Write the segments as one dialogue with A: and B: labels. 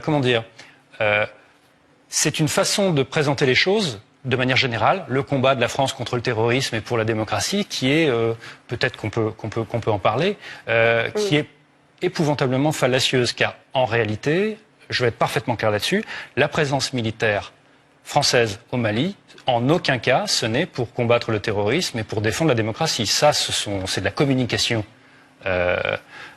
A: comment dire, c'est une façon de présenter les choses de manière générale, le combat de la France contre le terrorisme et pour la démocratie, qui est, peut-être qu'on peut en parler, qui est épouvantablement fallacieuse, car en réalité, je vais être parfaitement clair là-dessus, la présence militaire française au Mali, en aucun cas, ce n'est pour combattre le terrorisme et pour défendre la démocratie. Ça, c'est de la communication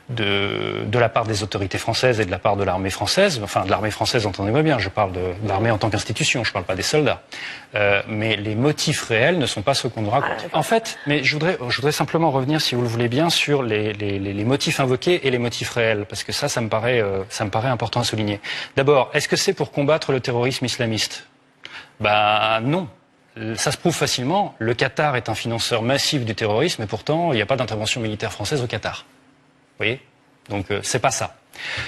A: de la part des autorités françaises et de la part de l'armée française. Enfin, de l'armée française, entendez-moi bien, je parle de l'armée en tant qu'institution, je ne parle pas des soldats. Mais les motifs réels ne sont pas ceux qu'on nous raconte. En fait, mais je voudrais simplement revenir, si vous le voulez bien, sur les motifs invoqués et les motifs réels, parce que ça me paraît important à souligner. D'abord, est-ce que c'est pour combattre le terrorisme islamiste ? Ben non. Ça se prouve facilement. Le Qatar est un financeur massif du terrorisme et pourtant, il n'y a pas d'intervention militaire française au Qatar. Vous voyez ? Donc, c'est pas ça.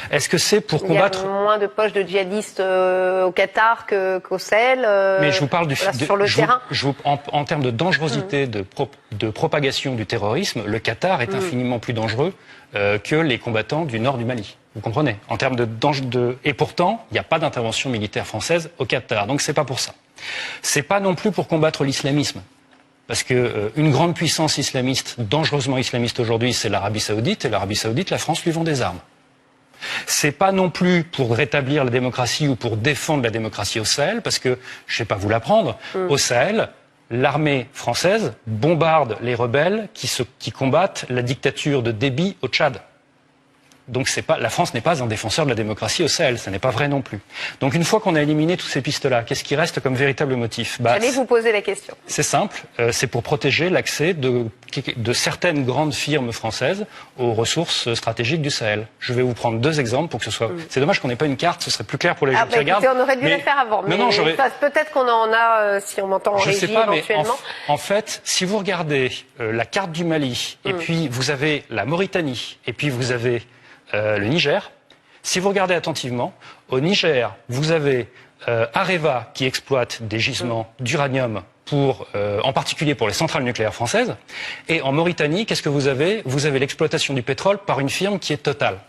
A: Est-ce que c'est pour combattre...
B: Il y a moins de poches de djihadistes au Qatar qu'au Sahel
A: mais je vous parle
B: sur le terrain.
A: En termes de dangerosité, de propagation du terrorisme, le Qatar est infiniment plus dangereux que les combattants du nord du Mali. Vous comprenez ? En termes de danger et pourtant, il n'y a pas d'intervention militaire française au Qatar. Donc, c'est pas pour ça. C'est pas non plus pour combattre l'islamisme. Parce que une grande puissance islamiste, dangereusement islamiste aujourd'hui, c'est l'Arabie Saoudite. Et l'Arabie Saoudite, la France lui vend des armes. C'est pas non plus pour rétablir la démocratie ou pour défendre la démocratie au Sahel, parce que, je sais pas vous l'apprendre, au Sahel, l'armée française bombarde les rebelles qui combattent la dictature de Déby au Tchad. Donc la France n'est pas un défenseur de la démocratie au Sahel, ça n'est pas vrai non plus. Donc une fois qu'on a éliminé toutes ces pistes-là, qu'est-ce qui reste comme véritable motif ?
B: J'allais vous poser la question.
A: C'est simple, c'est pour protéger l'accès de certaines grandes firmes françaises aux ressources stratégiques du Sahel. Je vais vous prendre deux exemples pour que ce soit... C'est dommage qu'on n'ait pas une carte, ce serait plus clair pour les gens qui regardent.
B: On aurait dû la faire avant, mais peut-être qu'on en a, si on m'entend en régie,
A: sais pas,
B: éventuellement.
A: Mais en fait, si vous regardez la carte du Mali, et puis vous avez la Mauritanie, et puis vous avez... le Niger. Si vous regardez attentivement, au Niger, vous avez Areva qui exploite des gisements d'uranium en particulier pour les centrales nucléaires françaises. Et en Mauritanie, qu'est-ce que vous avez ? Vous avez l'exploitation du pétrole par une firme qui est Total.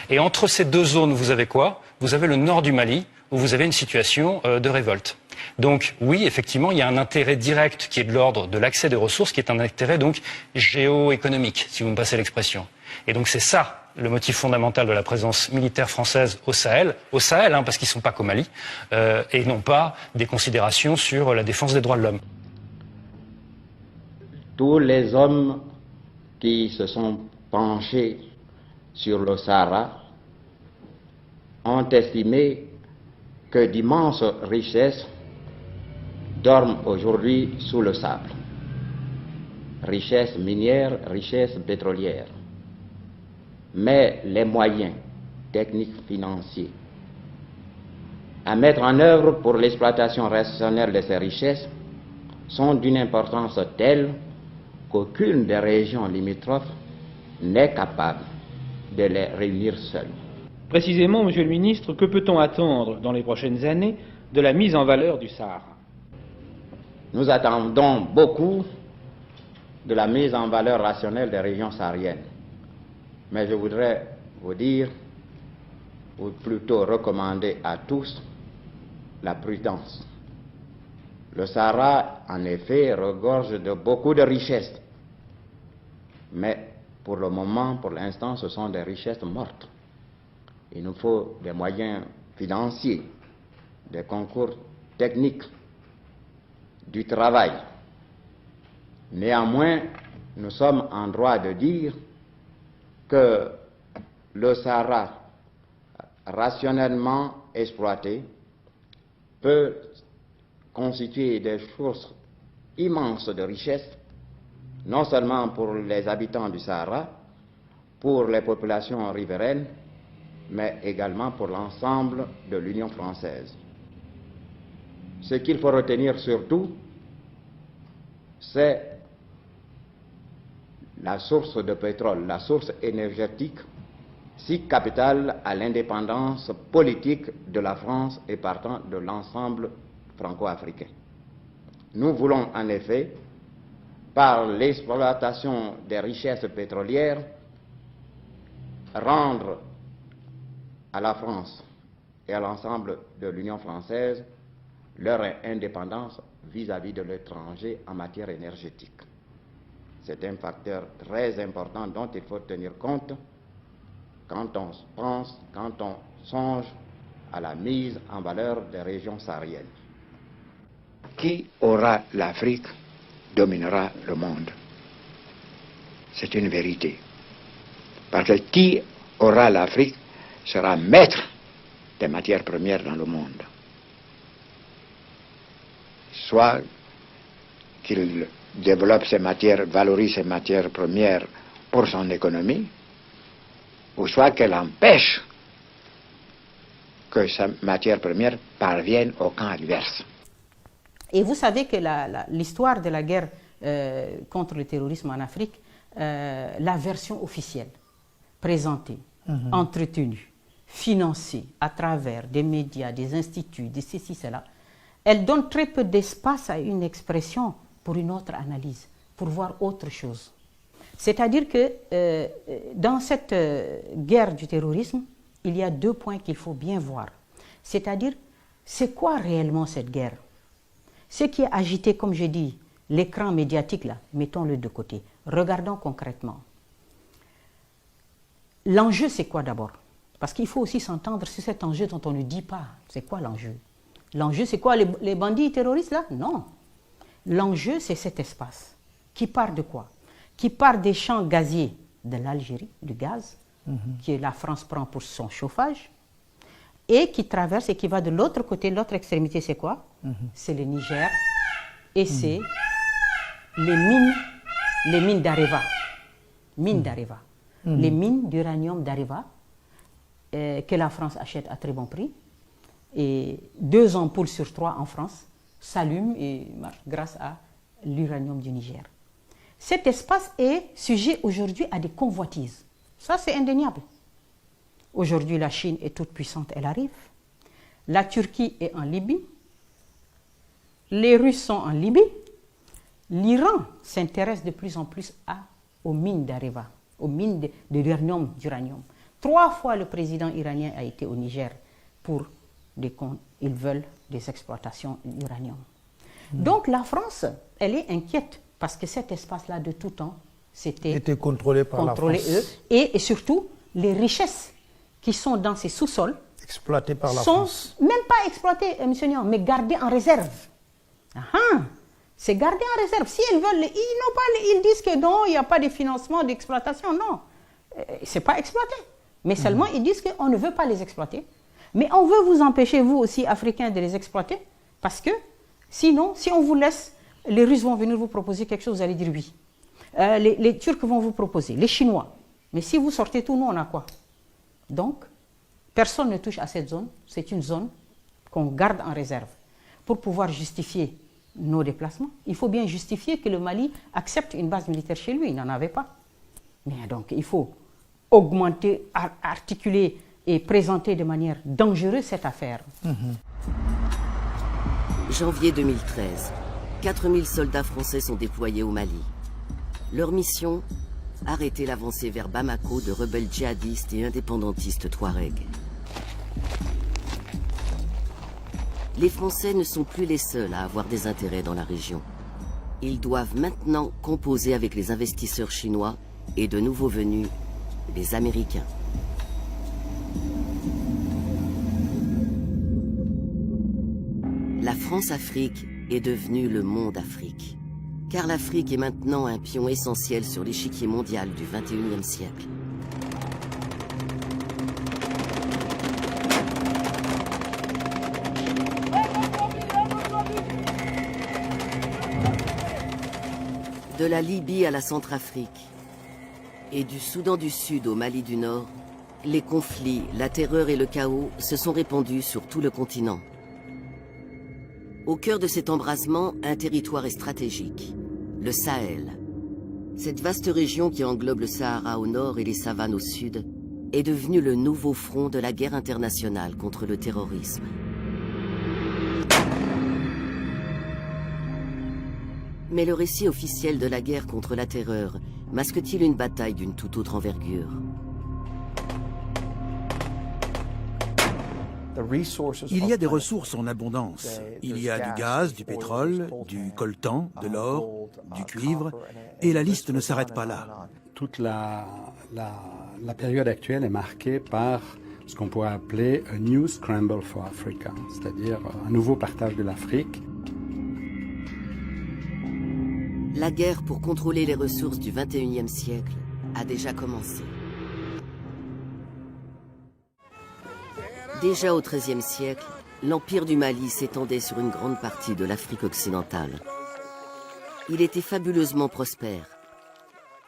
A: Et entre ces deux zones, vous avez quoi ? Vous avez le nord du Mali, où vous avez une situation de révolte. Donc oui, effectivement, il y a un intérêt direct qui est de l'ordre de l'accès des ressources, qui est un intérêt donc géoéconomique, si vous me passez l'expression. Et donc c'est ça le motif fondamental de la présence militaire française au Sahel, parce qu'ils ne sont pas qu'au Mali, et non pas des considérations sur la défense des droits de l'homme.
C: Tous les hommes qui se sont penchés sur le Sahara ont estimé que d'immenses richesses dorment aujourd'hui sous le sable. Richesses minières, richesses pétrolières. Mais les moyens techniques financiers à mettre en œuvre pour l'exploitation rationnelle de ces richesses sont d'une importance telle qu'aucune des régions limitrophes n'est capable de les réunir seule.
D: Précisément, Monsieur le Ministre, que peut-on attendre dans les prochaines années de la mise en valeur du Sahara ?
C: Nous attendons beaucoup de la mise en valeur rationnelle des régions sahariennes. Mais je voudrais vous dire, ou plutôt recommander à tous, la prudence. Le Sahara, en effet, regorge de beaucoup de richesses. Mais pour le moment, pour l'instant, ce sont des richesses mortes. Il nous faut des moyens financiers, des concours techniques, du travail. Néanmoins, nous sommes en droit de dire que le Sahara, rationnellement exploité, peut constituer des sources immenses de richesses, non seulement pour les habitants du Sahara, pour les populations riveraines, mais également pour l'ensemble de l'Union française. Ce qu'il faut retenir surtout, c'est la source de pétrole, la source énergétique, si capitale à l'indépendance politique de la France et partant de l'ensemble franco-africain. Nous voulons en effet, par l'exploitation des richesses pétrolières, rendre à la France et à l'ensemble de l'Union française leur indépendance vis-à-vis de l'étranger en matière énergétique. C'est un facteur très important dont il faut tenir compte quand on pense, quand on songe à la mise en valeur des régions sahariennes. Qui aura l'Afrique dominera le monde. C'est une vérité. Parce que qui aura l'Afrique sera maître des matières premières dans le monde. Soit qu'il développe ces matières, valorise ces matières premières pour son économie, ou soit qu'elle empêche que sa matière première parvienne au camp adverse.
E: Et vous savez que l'histoire de la guerre contre le terrorisme en Afrique, la version officielle, présentée, entretenue, financée à travers des médias, des instituts, des ceci, cela, elle donne très peu d'espace à une expression pour une autre analyse, pour voir autre chose. C'est-à-dire que dans cette guerre du terrorisme, il y a deux points qu'il faut bien voir. C'est-à-dire, c'est quoi réellement cette guerre? Ce qui est agité, comme je dis, l'écran médiatique, là, mettons-le de côté. Regardons concrètement. L'enjeu, c'est quoi d'abord? Parce qu'il faut aussi s'entendre sur cet enjeu dont on ne dit pas. C'est quoi l'enjeu? L'enjeu, c'est quoi, les bandits terroristes, là? Non. L'enjeu, c'est cet espace. Qui part de quoi? Qui part des champs gaziers de l'Algérie, du gaz, que la France prend pour son chauffage, et qui traverse et qui va de l'autre côté, l'autre extrémité, c'est quoi? C'est le Niger, et c'est les mines d'Areva. Mines d'Areva. Les mines d'uranium d'Areva, que la France achète à très bon prix, et 2 ampoules sur 3 en France s'allument et marchent grâce à l'uranium du Niger. Cet espace est sujet aujourd'hui à des convoitises. Ça, c'est indéniable. Aujourd'hui, la Chine est toute puissante, elle arrive. La Turquie est en Libye. Les Russes sont en Libye. L'Iran s'intéresse de plus en plus aux mines d'Areva, aux mines de l'uranium, d'uranium. 3 fois le président iranien a été au Niger pour ils veulent des exploitations d'uranium. Donc la France, elle est inquiète parce que cet espace-là de tout temps, était contrôlé par la France. Et surtout, les richesses qui sont dans ces sous-sols
F: exploitées par la France.
E: Même pas exploitées, M. Niang, mais gardées en réserve. C'est gardé en réserve. Si ils veulent, ils disent que non, il n'y a pas de financement d'exploitation. Non, c'est pas exploité. Mais seulement, ils disent qu'on ne veut pas les exploiter. Mais on veut vous empêcher, vous aussi, Africains, de les exploiter. Parce que, sinon, si on vous laisse, les Russes vont venir vous proposer quelque chose, vous allez dire oui. Les Turcs vont vous proposer, les Chinois. Mais si vous sortez tout, nous, on a quoi? Donc, personne ne touche à cette zone. C'est une zone qu'on garde en réserve. Pour pouvoir justifier nos déplacements, il faut bien justifier que le Mali accepte une base militaire chez lui. Il n'en avait pas. Mais donc, il faut augmenter, articuler et présenter de manière dangereuse cette affaire.
G: Janvier 2013. 4000 soldats français sont déployés au Mali. Leur mission, arrêter l'avancée vers Bamako de rebelles djihadistes et indépendantistes touaregs. Les Français ne sont plus les seuls à avoir des intérêts dans la région. Ils doivent maintenant composer avec les investisseurs chinois et de nouveaux venus, les Américains. La France-Afrique est devenue le monde Afrique. Car l'Afrique est maintenant un pion essentiel sur l'échiquier mondial du XXIe siècle. De la Libye à la Centrafrique et du Soudan du Sud au Mali du Nord, les conflits, la terreur et le chaos se sont répandus sur tout le continent. Au cœur de cet embrasement, un territoire est stratégique, le Sahel. Cette vaste région qui englobe le Sahara au nord et les savanes au sud est devenue le nouveau front de la guerre internationale contre le terrorisme. Mais le récit officiel de la guerre contre la terreur masque-t-il une bataille d'une toute autre envergure?
F: Il y a des ressources en abondance. Il y a du gaz, du pétrole, du coltan, de l'or, du cuivre, et la liste ne s'arrête pas là.
H: Toute la période actuelle est marquée par ce qu'on pourrait appeler a new scramble for Africa, c'est-à-dire un nouveau partage de l'Afrique.
G: La guerre pour contrôler les ressources du XXIe siècle a déjà commencé. Déjà au XIIIe siècle, l'Empire du Mali s'étendait sur une grande partie de l'Afrique occidentale. Il était fabuleusement prospère.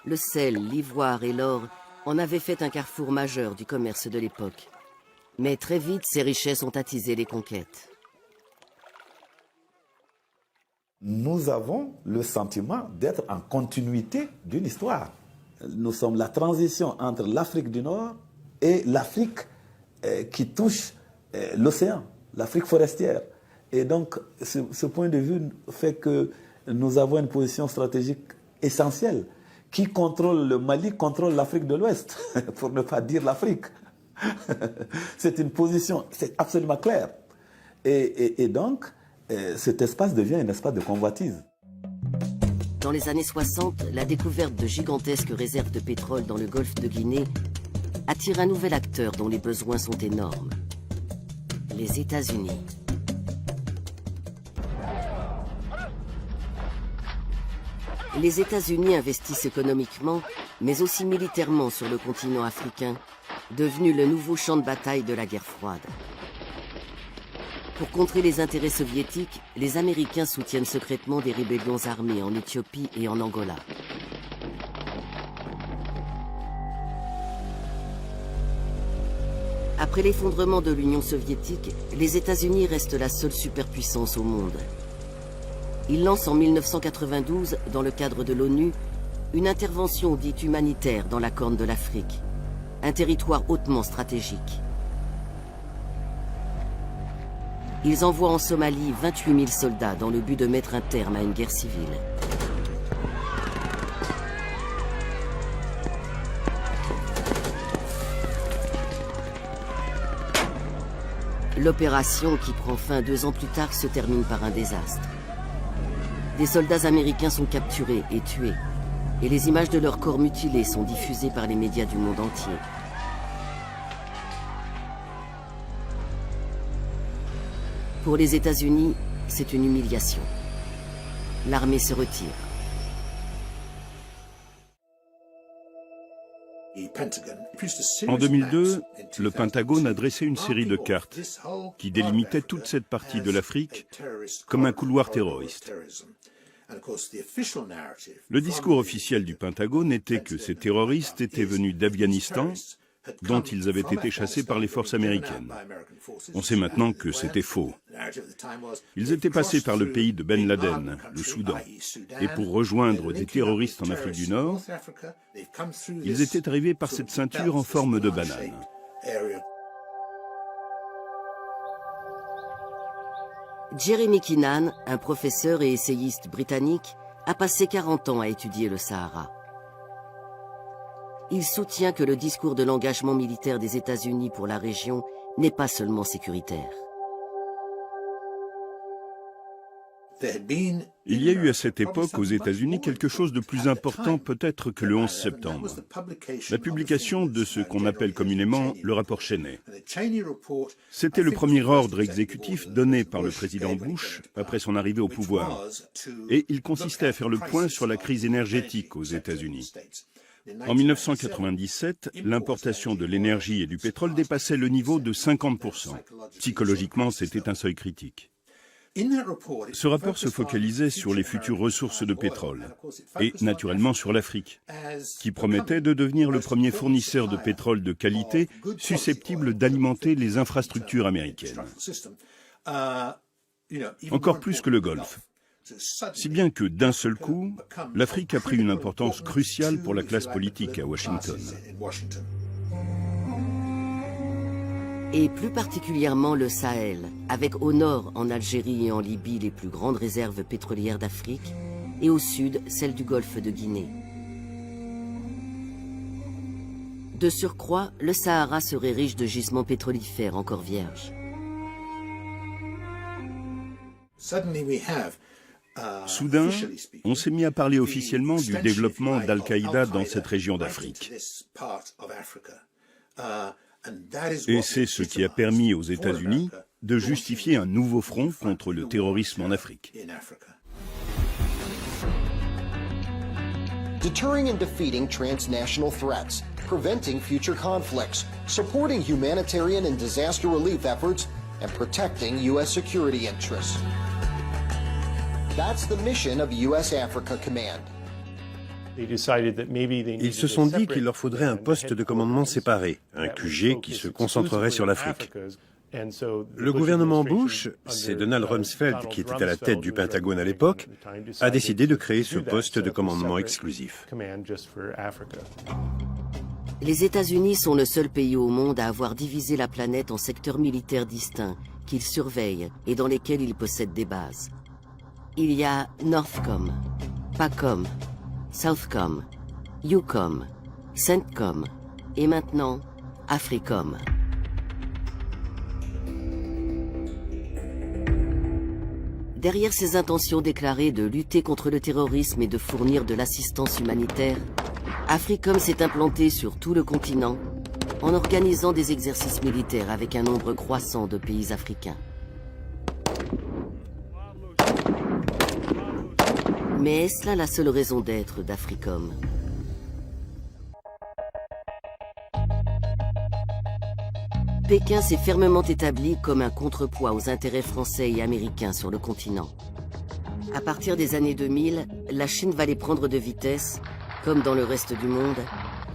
G: Le sel, l'ivoire et l'or en avaient fait un carrefour majeur du commerce de l'époque. Mais très vite, ces richesses ont attisé les conquêtes.
I: Nous avons le sentiment d'être en continuité d'une histoire. Nous sommes la transition entre l'Afrique du Nord et l'Afrique qui touche l'océan, l'Afrique forestière. Et donc, ce point de vue fait que nous avons une position stratégique essentielle. Qui contrôle le Mali contrôle l'Afrique de l'Ouest, pour ne pas dire l'Afrique. C'est une position, c'est absolument clair. Et donc, cet espace devient un espace de convoitise.
G: Dans les années 60, la découverte de gigantesques réserves de pétrole dans le golfe de Guinée attire un nouvel acteur dont les besoins sont énormes. Les États-Unis. Les États-Unis investissent économiquement, mais aussi militairement sur le continent africain, devenu le nouveau champ de bataille de la guerre froide. Pour contrer les intérêts soviétiques, les Américains soutiennent secrètement des rébellions armées en Éthiopie et en Angola. Après l'effondrement de l'Union soviétique, les États-Unis restent la seule superpuissance au monde. Ils lancent en 1992, dans le cadre de l'ONU, une intervention dite humanitaire dans la Corne de l'Afrique, un territoire hautement stratégique. Ils envoient en Somalie 28 000 soldats dans le but de mettre un terme à une guerre civile. L'opération, qui prend fin 2 ans plus tard, se termine par un désastre. Des soldats américains sont capturés et tués, et les images de leurs corps mutilés sont diffusées par les médias du monde entier. Pour les États-Unis, c'est une humiliation. L'armée se retire.
J: En 2002, le Pentagone a dressé une série de cartes qui délimitaient toute cette partie de l'Afrique comme un couloir terroriste. Le discours officiel du Pentagone était que ces terroristes étaient venus d'Afghanistan, dont ils avaient été chassés par les forces américaines. On sait maintenant que c'était faux. Ils étaient passés par le pays de Ben Laden, le Soudan, et pour rejoindre des terroristes en Afrique du Nord, ils étaient arrivés par cette ceinture en forme de banane.
G: Jeremy Keenan, un professeur et essayiste britannique, a passé 40 ans à étudier le Sahara. Il soutient que le discours de l'engagement militaire des États-Unis pour la région n'est pas seulement sécuritaire.
J: Il y a eu à cette époque aux États-Unis quelque chose de plus important peut-être que le 11 septembre. La publication de ce qu'on appelle communément le rapport Cheney. C'était le premier ordre exécutif donné par le président Bush après son arrivée au pouvoir. Et il consistait à faire le point sur la crise énergétique aux États-Unis. En 1997, l'importation de l'énergie et du pétrole dépassait le niveau de 50%. Psychologiquement, c'était un seuil critique. Ce rapport se focalisait sur les futures ressources de pétrole et naturellement sur l'Afrique, qui promettait de devenir le premier fournisseur de pétrole de qualité susceptible d'alimenter les infrastructures américaines. Encore plus que le Golfe. Si bien que d'un seul coup, l'Afrique a pris une importance cruciale pour la classe politique à Washington.
G: Et plus particulièrement le Sahel, avec au nord, en Algérie et en Libye, les plus grandes réserves pétrolières d'Afrique, et au sud, celles du golfe de Guinée. De surcroît, le Sahara serait riche de gisements pétrolifères encore vierges.
J: Soudain, on s'est mis à parler officiellement du développement d'Al-Qaïda dans cette région d'Afrique. Et c'est ce qui a permis aux États-Unis de justifier un nouveau front contre le terrorisme en Afrique.
K: Deterring and defeating transnational threats, preventing future conflicts, supporting humanitarian and disaster relief efforts, and protecting U.S. security interests. That's the mission of U.S. Africa Command.
L: Ils se sont dit qu'il leur faudrait un poste de commandement séparé, un QG qui se concentrerait sur l'Afrique. Le gouvernement Bush, c'est Donald Rumsfeld qui était à la tête du Pentagone à l'époque, a décidé de créer ce poste de commandement exclusif.
G: Les États-Unis sont le seul pays au monde à avoir divisé la planète en secteurs militaires distincts qu'ils surveillent et dans lesquels ils possèdent des bases. Il y a Northcom, PACOM, Southcom, EUCOM, CENTCOM et maintenant AFRICOM. Derrière ses intentions déclarées de lutter contre le terrorisme et de fournir de l'assistance humanitaire, AFRICOM s'est implanté sur tout le continent en organisant des exercices militaires avec un nombre croissant de pays africains. Mais est-ce là la seule raison d'être d'AFRICOM ? Pékin s'est fermement établi comme un contrepoids aux intérêts français et américains sur le continent. À partir des années 2000, la Chine va les prendre de vitesse, comme dans le reste du monde,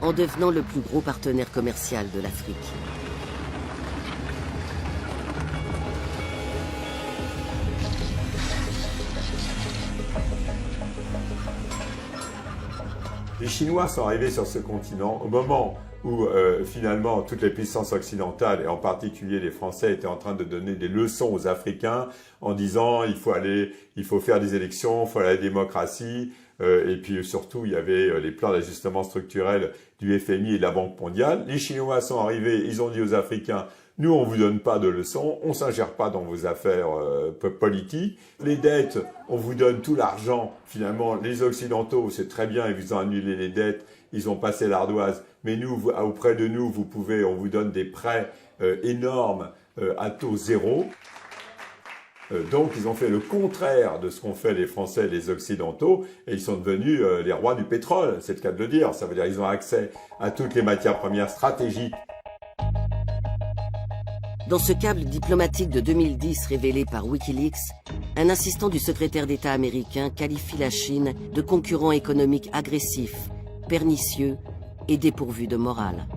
G: en devenant le plus gros partenaire commercial de l'Afrique.
M: Les Chinois sont arrivés sur ce continent au moment où finalement toutes les puissances occidentales, et en particulier les Français, étaient en train de donner des leçons aux Africains en disant il faut faire des élections, il faut aller à la démocratie, et puis surtout il y avait les plans d'ajustement structurel du FMI et de la Banque mondiale. Les Chinois sont arrivés, ils ont dit aux Africains nous, on vous donne pas de leçons, on s'ingère pas dans vos affaires politiques. Les dettes, on vous donne tout l'argent. Finalement, les Occidentaux, c'est très bien, ils vous ont annulé les dettes, ils ont passé l'ardoise. Mais nous, auprès de nous, on vous donne des prêts énormes à taux zéro. Donc, ils ont fait le contraire de ce qu'ont fait les Français et les Occidentaux, et ils sont devenus les rois du pétrole, c'est le cas de le dire. Ça veut dire qu'ils ont accès à toutes les matières premières stratégiques.
G: Dans ce câble diplomatique de 2010 révélé par Wikileaks, un assistant du secrétaire d'État américain qualifie la Chine de concurrent économique agressif, pernicieux et dépourvu de morale.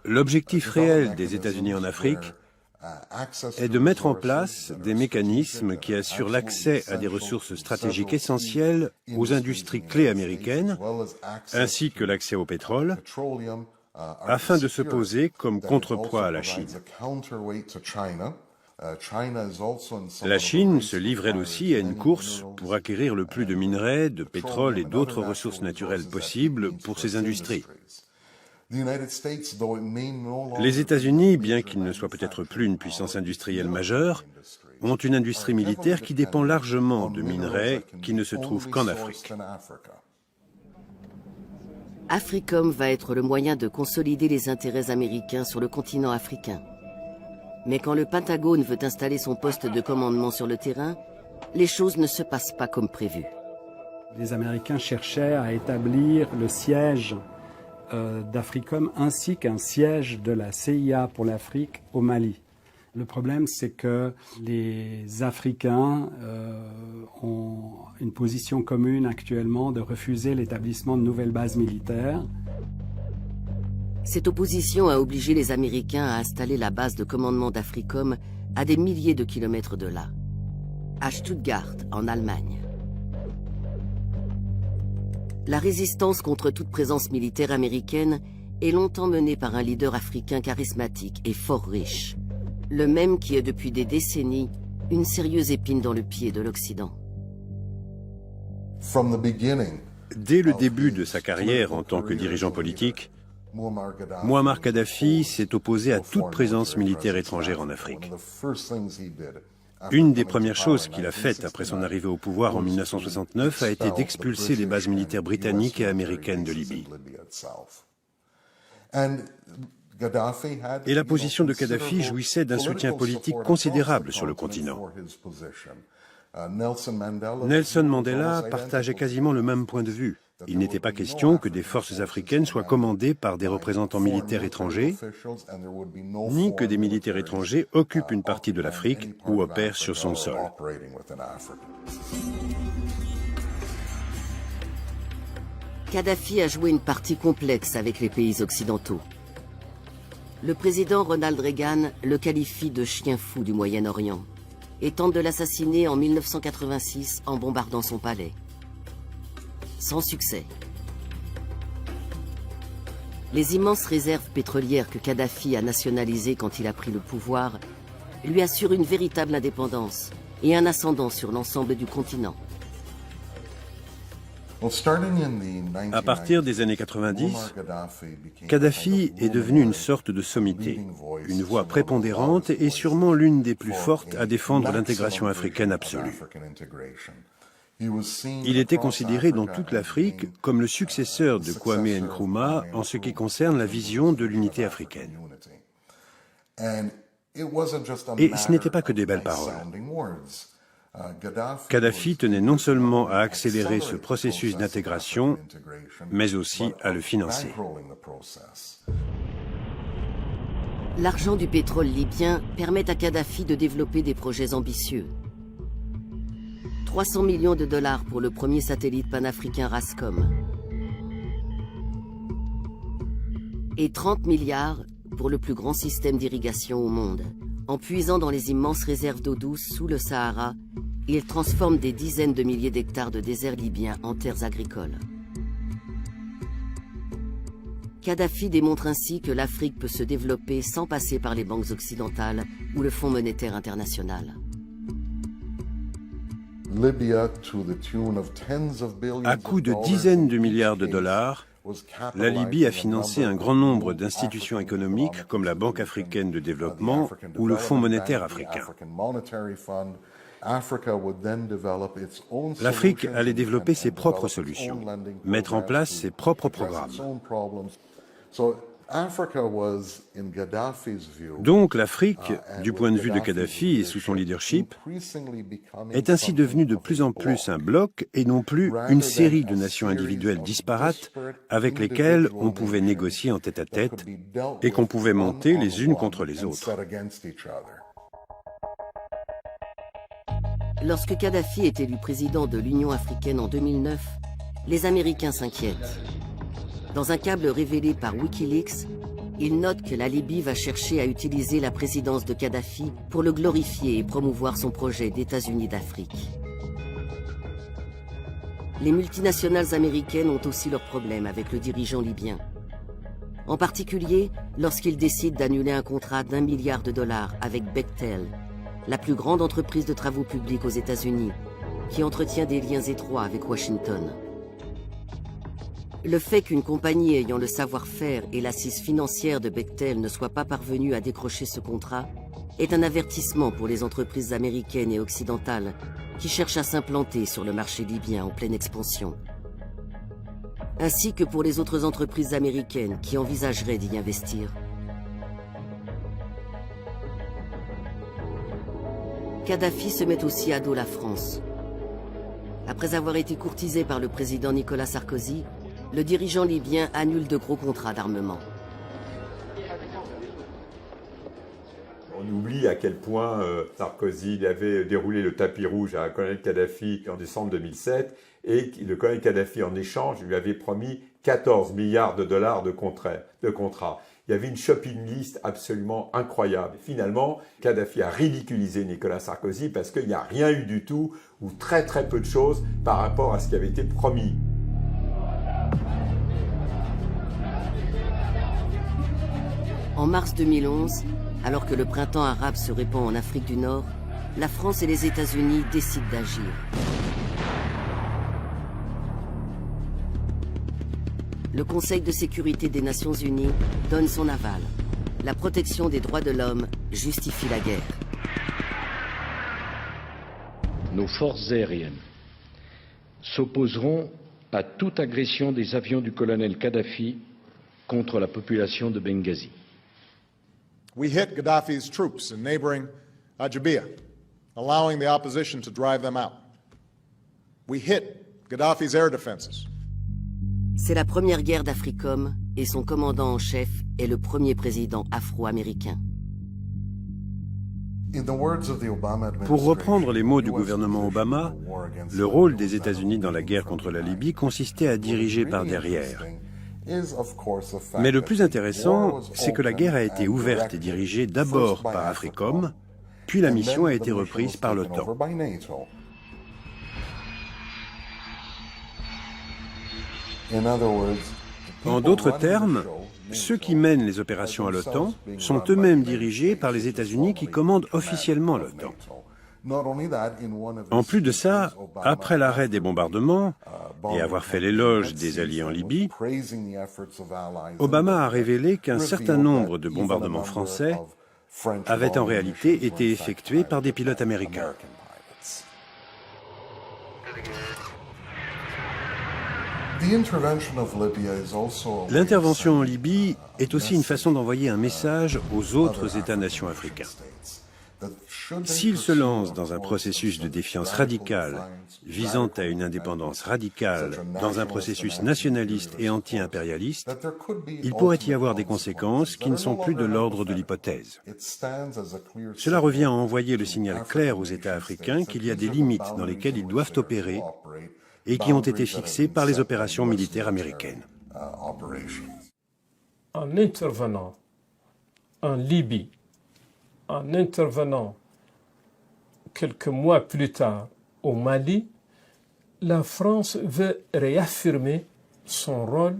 L: L'objectif réel des États-Unis en Afrique est de mettre en place des mécanismes qui assurent l'accès à des ressources stratégiques essentielles aux industries clés américaines, ainsi que l'accès au pétrole, afin de se poser comme contrepoids à la Chine. La Chine se livre elle aussi à une course pour acquérir le plus de minerais, de pétrole et d'autres ressources naturelles possibles pour ses industries. Les États-Unis, bien qu'ils ne soient peut-être plus une puissance industrielle majeure, ont une industrie militaire qui dépend largement de minerais qui ne se trouvent qu'en Afrique.
G: AFRICOM va être le moyen de consolider les intérêts américains sur le continent africain. Mais quand le Pentagone veut installer son poste de commandement sur le terrain, les choses ne se passent pas comme prévu.
H: Les Américains cherchaient à établir le siège d'AFRICOM ainsi qu'un siège de la CIA pour l'Afrique au Mali. Le problème, c'est que les Africains ont une position commune actuellement de refuser l'établissement de nouvelles bases militaires.
G: Cette opposition a obligé les Américains à installer la base de commandement d'AFRICOM à des milliers de kilomètres de là, à Stuttgart, en Allemagne. La résistance contre toute présence militaire américaine est longtemps menée par un leader africain charismatique et fort riche, le même qui est depuis des décennies une sérieuse épine dans le pied de l'Occident.
L: Dès le début de sa carrière en tant que dirigeant politique, Mouammar Kadhafi s'est opposé à toute présence militaire étrangère en Afrique. Une des premières choses qu'il a faites après son arrivée au pouvoir en 1969 a été d'expulser les bases militaires britanniques et américaines de Libye. Et la position de Kadhafi jouissait d'un soutien politique considérable sur le continent. Nelson Mandela partageait quasiment le même point de vue. Il n'était pas question que des forces africaines soient commandées par des représentants militaires étrangers, ni que des militaires étrangers occupent une partie de l'Afrique ou opèrent sur son sol.
G: Kadhafi a joué une partie complexe avec les pays occidentaux. Le président Ronald Reagan le qualifie de chien fou du Moyen-Orient et tente de l'assassiner en 1986 en bombardant son palais. Sans succès. Les immenses réserves pétrolières que Kadhafi a nationalisées quand il a pris le pouvoir lui assurent une véritable indépendance et un ascendant sur l'ensemble du continent.
L: À partir des années 90, Kadhafi est devenu une sorte de sommité, une voix prépondérante et sûrement l'une des plus fortes à défendre l'intégration africaine absolue. Il était considéré dans toute l'Afrique comme le successeur de Kwame Nkrumah en ce qui concerne la vision de l'unité africaine. Et ce n'était pas que des belles paroles. Kadhafi tenait non seulement à accélérer ce processus d'intégration, mais aussi à le financer.
G: L'argent du pétrole libyen permet à Kadhafi de développer des projets ambitieux. 300 millions de dollars pour le premier satellite panafricain Rascom. Et 30 milliards pour le plus grand système d'irrigation au monde. En puisant dans les immenses réserves d'eau douce sous le Sahara, il transforme des dizaines de milliers d'hectares de désert libyen en terres agricoles. Kadhafi démontre ainsi que l'Afrique peut se développer sans passer par les banques occidentales ou le Fonds monétaire international.
L: À coût de dizaines de milliards de dollars, la Libye a financé un grand nombre d'institutions économiques comme la Banque africaine de développement ou le Fonds monétaire africain. L'Afrique allait développer ses propres solutions, mettre en place ses propres programmes. Donc l'Afrique, du point de vue de Kadhafi et sous son leadership, est ainsi devenue de plus en plus un bloc et non plus une série de nations individuelles disparates avec lesquelles on pouvait négocier en tête-à-tête et qu'on pouvait monter les unes contre les autres.
G: Lorsque Kadhafi est élu président de l'Union africaine en 2009, les Américains s'inquiètent. Dans un câble révélé par Wikileaks, il note que la Libye va chercher à utiliser la présidence de Kadhafi pour le glorifier et promouvoir son projet d'États-Unis d'Afrique. Les multinationales américaines ont aussi leurs problèmes avec le dirigeant libyen. En particulier, lorsqu'il décide d'annuler un contrat d'1 milliard de dollars avec Bechtel, la plus grande entreprise de travaux publics aux États-Unis, qui entretient des liens étroits avec Washington. Le fait qu'une compagnie ayant le savoir-faire et l'assise financière de Bechtel ne soit pas parvenue à décrocher ce contrat est un avertissement pour les entreprises américaines et occidentales qui cherchent à s'implanter sur le marché libyen en pleine expansion. Ainsi que pour les autres entreprises américaines qui envisageraient d'y investir. Kadhafi se met aussi à dos la France. Après avoir été courtisé par le président Nicolas Sarkozy, le dirigeant libyen annule de gros contrats d'armement.
M: On oublie à quel point Sarkozy avait déroulé le tapis rouge à Colonel Kadhafi en décembre 2007 et le colonel Kadhafi, en échange, lui avait promis 14 milliards de dollars de contrats. Il y avait une shopping list absolument incroyable. Finalement, Kadhafi a ridiculisé Nicolas Sarkozy parce qu'il n'y a rien eu du tout ou très très peu de choses par rapport à ce qui avait été promis.
G: En mars 2011, alors que le printemps arabe se répand en Afrique du Nord, la France et les États-Unis décident d'agir. le Conseil de sécurité des Nations Unies donne son aval. La protection des droits de l'homme justifie la guerre.
N: Nos forces aériennes s'opposeront à toute agression des avions du colonel Kadhafi contre la population de Benghazi.
O: We hit Gaddafi's troops in neighboring Ajabia, allowing the opposition to drive them out. We hit Gaddafi's air defenses.
G: C'est la première guerre d'Africom et son commandant en chef est le premier président afro-américain.
L: Pour reprendre les mots du gouvernement Obama, le rôle des États-Unis dans la guerre contre la Libye consistait à diriger par derrière. Mais le plus intéressant, c'est que la guerre a été ouverte et dirigée d'abord par Africom, puis la mission a été reprise par l'OTAN. En d'autres termes, ceux qui mènent les opérations à l'OTAN sont eux-mêmes dirigés par les États-Unis qui commandent officiellement l'OTAN. En plus de ça, après l'arrêt des bombardements et avoir fait l'éloge des alliés en Libye, Obama a révélé qu'un certain nombre de bombardements français avaient en réalité été effectués par des pilotes américains. L'intervention en Libye est aussi une façon d'envoyer un message aux autres États-nations africains. S'ils se lancent dans un processus de défiance radicale, visant à une indépendance radicale, dans un processus nationaliste et anti-impérialiste, il pourrait y avoir des conséquences qui ne sont plus de l'ordre de l'hypothèse. Cela revient à envoyer le signal clair aux États africains qu'il y a des limites dans lesquelles ils doivent opérer et qui ont été fixées par les opérations militaires américaines.
P: En intervenant en Libye, en intervenant quelques mois plus tard au Mali, la France veut réaffirmer son rôle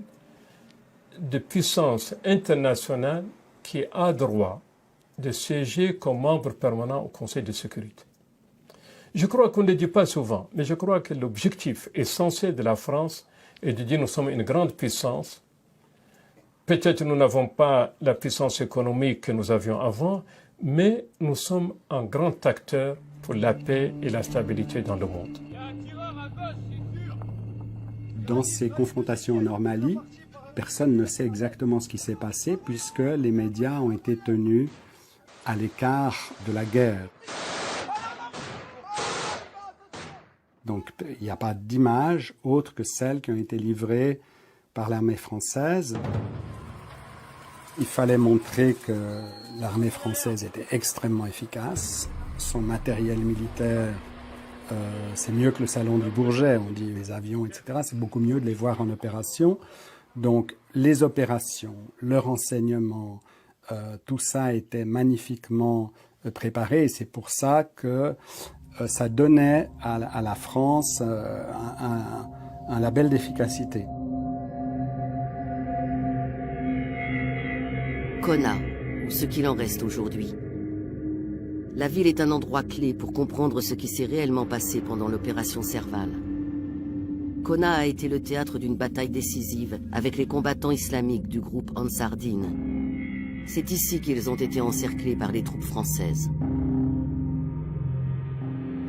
P: de puissance internationale qui a droit de siéger comme membre permanent au Conseil de sécurité. Je crois qu'on ne le dit pas souvent, mais je crois que l'objectif essentiel de la France est de dire nous sommes une grande puissance. Peut-être nous n'avons pas la puissance économique que nous avions avant, mais nous sommes un grand acteur pour la paix et la stabilité dans le monde.
H: Dans ces confrontations en Mali, personne ne sait exactement ce qui s'est passé puisque les médias ont été tenus à l'écart de la guerre. Donc il n'y a pas d'images autres que celles qui ont été livrées par l'armée française. Il fallait montrer que l'armée française était extrêmement efficace. Son matériel militaire, c'est mieux que le salon du Bourget, on dit les avions, etc. C'est beaucoup mieux de les voir en opération. Donc les opérations, le renseignement, tout ça était magnifiquement préparé et c'est pour ça que ça donnait à la France un label d'efficacité.
G: Konna, ou ce qu'il en reste aujourd'hui. La ville est un endroit clé pour comprendre ce qui s'est réellement passé pendant l'opération Serval. Konna a été le théâtre d'une bataille décisive avec les combattants islamiques du groupe Ansar Dine. C'est ici qu'ils ont été encerclés par les troupes françaises.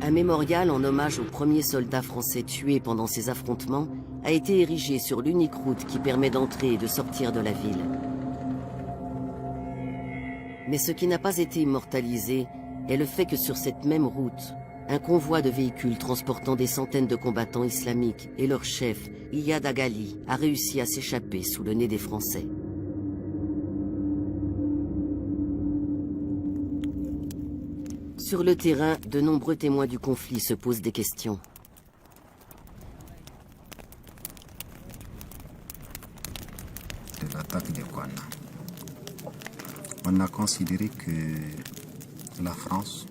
G: Un mémorial en hommage aux premiers soldats français tués pendant ces affrontements a été érigé sur l'unique route qui permet d'entrer et de sortir de la ville. Mais ce qui n'a pas été immortalisé est le fait que sur cette même route, un convoi de véhicules transportant des centaines de combattants islamiques et leur chef, Iyad Agali, a réussi à s'échapper sous le nez des Français. Sur le terrain, de nombreux témoins du conflit se posent des questions.
Q: De l'attaque de Konna, on a considéré que la France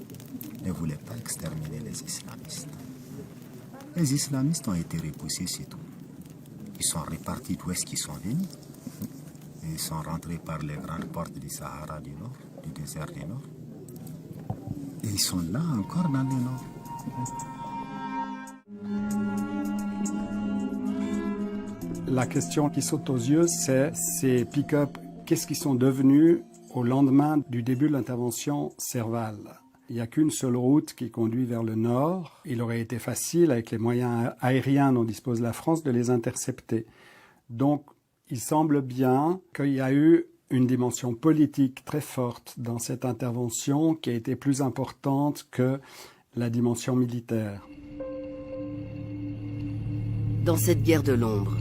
Q: ne voulait pas exterminer les islamistes. Les islamistes ont été repoussés, c'est tout. Ils sont répartis d'où est-ce qu'ils sont venus. Ils sont rentrés par les grandes portes du Sahara du Nord, du désert du Nord. Et ils sont là encore dans le Nord.
H: La question qui saute aux yeux, c'est ces pick-up, qu'est-ce qu'ils sont devenus au lendemain du début de l'intervention Serval? Il n'y a qu'une seule route qui conduit vers le nord. Il aurait été facile, avec les moyens aériens dont dispose la France, de les intercepter. Donc, il semble bien qu'il y a eu une dimension politique très forte dans cette intervention qui a été plus importante que la dimension militaire.
G: Dans cette guerre de l'ombre,